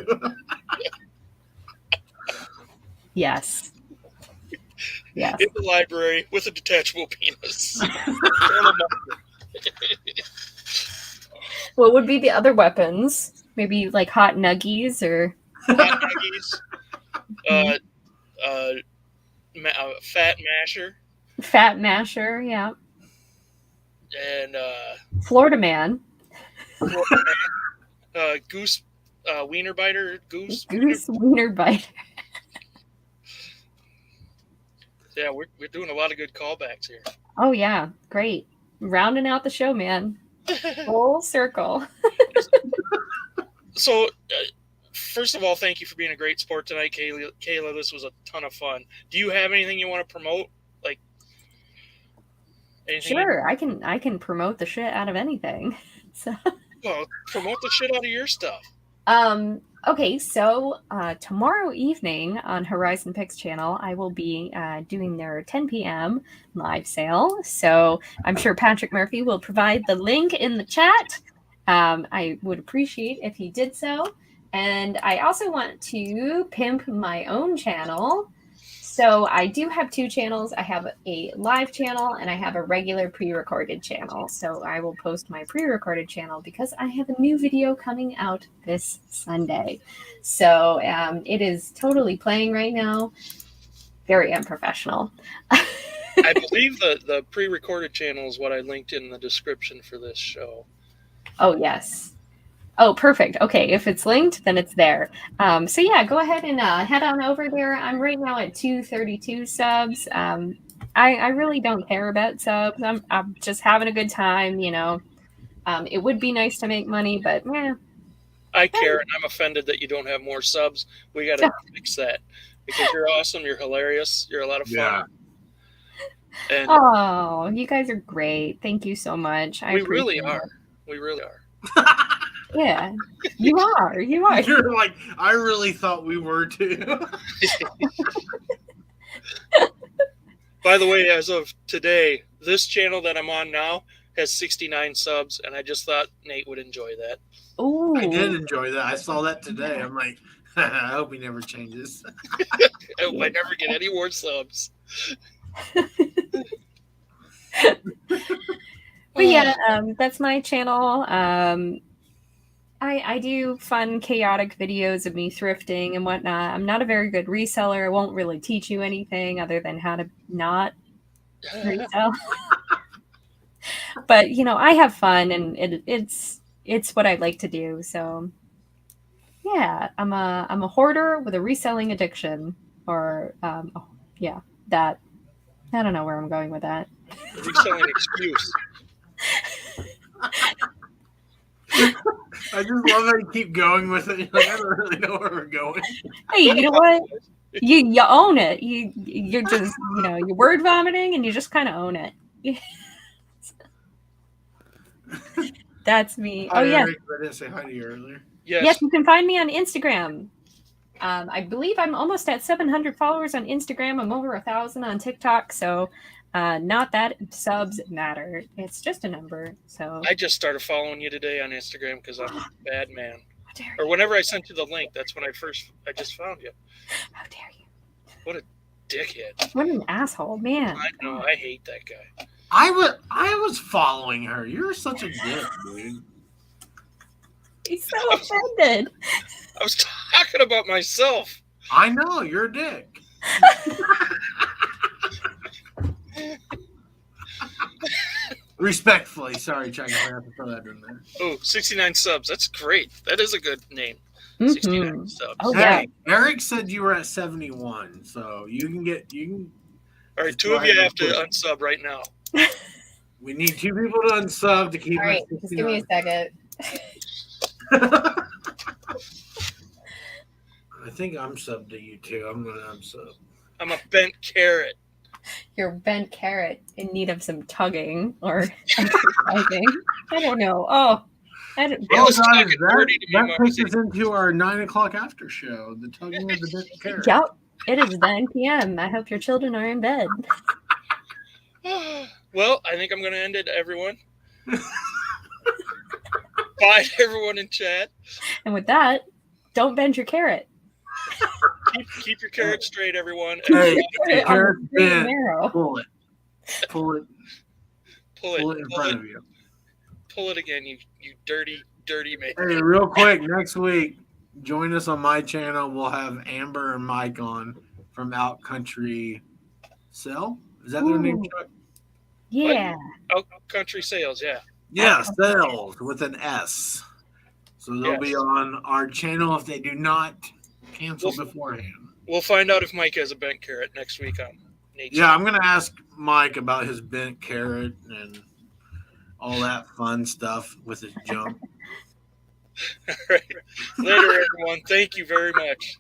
Yes. Yes. In the library with a detachable penis. What would be the other weapons? Maybe like hot nuggies or hot nuggies. Fat masher. Fat masher, yeah. And Florida man. Goose wiener biter. Goose wiener biter. Yeah, we're doing a lot of good callbacks here. Oh yeah, great. Rounding out the show, man. Full circle. So, first of all, thank you for being a great sport tonight, Kayla. This was a ton of fun. Do you have anything you want to promote? Like, anything? Sure, I can promote the shit out of anything. So. Well, promote the shit out of your stuff. Okay, so tomorrow evening on Horizon Picks channel, I will be doing their 10 p.m. live sale. So I'm sure Patrick Murphy will provide the link in the chat. I would appreciate if he did so. And I also want to pimp my own channel. So I do have 2 channels. I have a live channel and I have a regular pre-recorded channel. So I will post my pre-recorded channel because I have a new video coming out this Sunday. So it is totally playing right now. Very unprofessional. I believe the pre-recorded channel is what I linked in the description for this show. Oh, yes. Oh, perfect. Okay, if it's linked, then it's there. So yeah, go ahead and head on over there. I'm right now at 232 subs. I really don't care about subs. I'm just having a good time, you know. It would be nice to make money, but yeah. I care, and I'm offended that you don't have more subs. We got to fix that because you're awesome. You're hilarious. You're a lot of fun. Yeah. And Oh, you guys are great. Thank you so much. we really are. We really are. Yeah, you are. You are. You're like, I really thought we were too. By the way, as of today, this channel that I'm on now has 69 subs, and I just thought Nate would enjoy that. Ooh. I did enjoy that. I saw that today. I'm like, I hope he never changes. I might never get any more subs. But yeah, that's my channel. I do fun, chaotic videos of me thrifting and whatnot. I'm not a very good reseller. I won't really teach you anything other than how to not resell. But you know, I have fun, and it's what I like to do. So yeah, I'm a hoarder with a reselling addiction, or yeah, that. I don't know where I'm going with that. Reselling excuse. I just love how you keep going with it. You're like, I don't really know where we're going. Hey, you know what? You own it. You're just, you know, you're word vomiting, and you just kind of own it. That's me. Hi, Oh yeah. Eric. I didn't say hi to you earlier. Yes, you can find me on Instagram. I believe I'm almost at 700 followers on Instagram. I'm over 1,000 on TikTok. So, not that subs matter. It's just a number. So I just started following you today on Instagram because I'm a bad man. how dare Or you? whenever I sent you the link, that's when I just found you. How dare you? What a dickhead. What an asshole, man. I know. I hate that guy. I was following her. You're such a dick, dude. He's so offended. I was talking about myself. I know you're a dick. Respectfully, sorry, Chuck. I have to throw that in there. Oh, 69 subs. That's great. That is a good name. Mhm. 69 subs. Oh, Hey, Eric said you were at 71, so you can. All right, two of you have to unsub right now. We need 2 people to unsub to keep. All right, just give me a second. I think I'm subbed to you too. I'm gonna unsub. I'm a bent carrot. You're a bent carrot in need of some tugging or exercising. I don't know. Oh, I don't. I was talking that, dirty to me, that takes Marcy. us into our 9 o'clock after show. The tugging of the bit carrot. Yep. It is 9 p.m. I hope your children are in bed. Well, I think I'm going to end it, everyone. Bye, everyone in chat. And with that, don't bend your carrot. Keep your carrot straight, everyone. Hey, Put it on the carrot's straight and bent. narrow. Pull it. Pull it. Pull Pull it in front it. of you. Pull it again, you dirty, dirty man. Hey, real quick, next week, join us on my channel. We'll have Amber and Mike on from Out Country Sell. Is that their name, Chuck? Yeah. Out country sales, yeah. Yeah, Sales with an S. So they'll be Yes. on our channel if they do not cancel beforehand. We'll find out if Mike has a bent carrot next week on Nate's. Yeah, I'm going to ask Mike about his bent carrot and all that fun stuff with his junk. All right. Later, everyone. Thank you very much.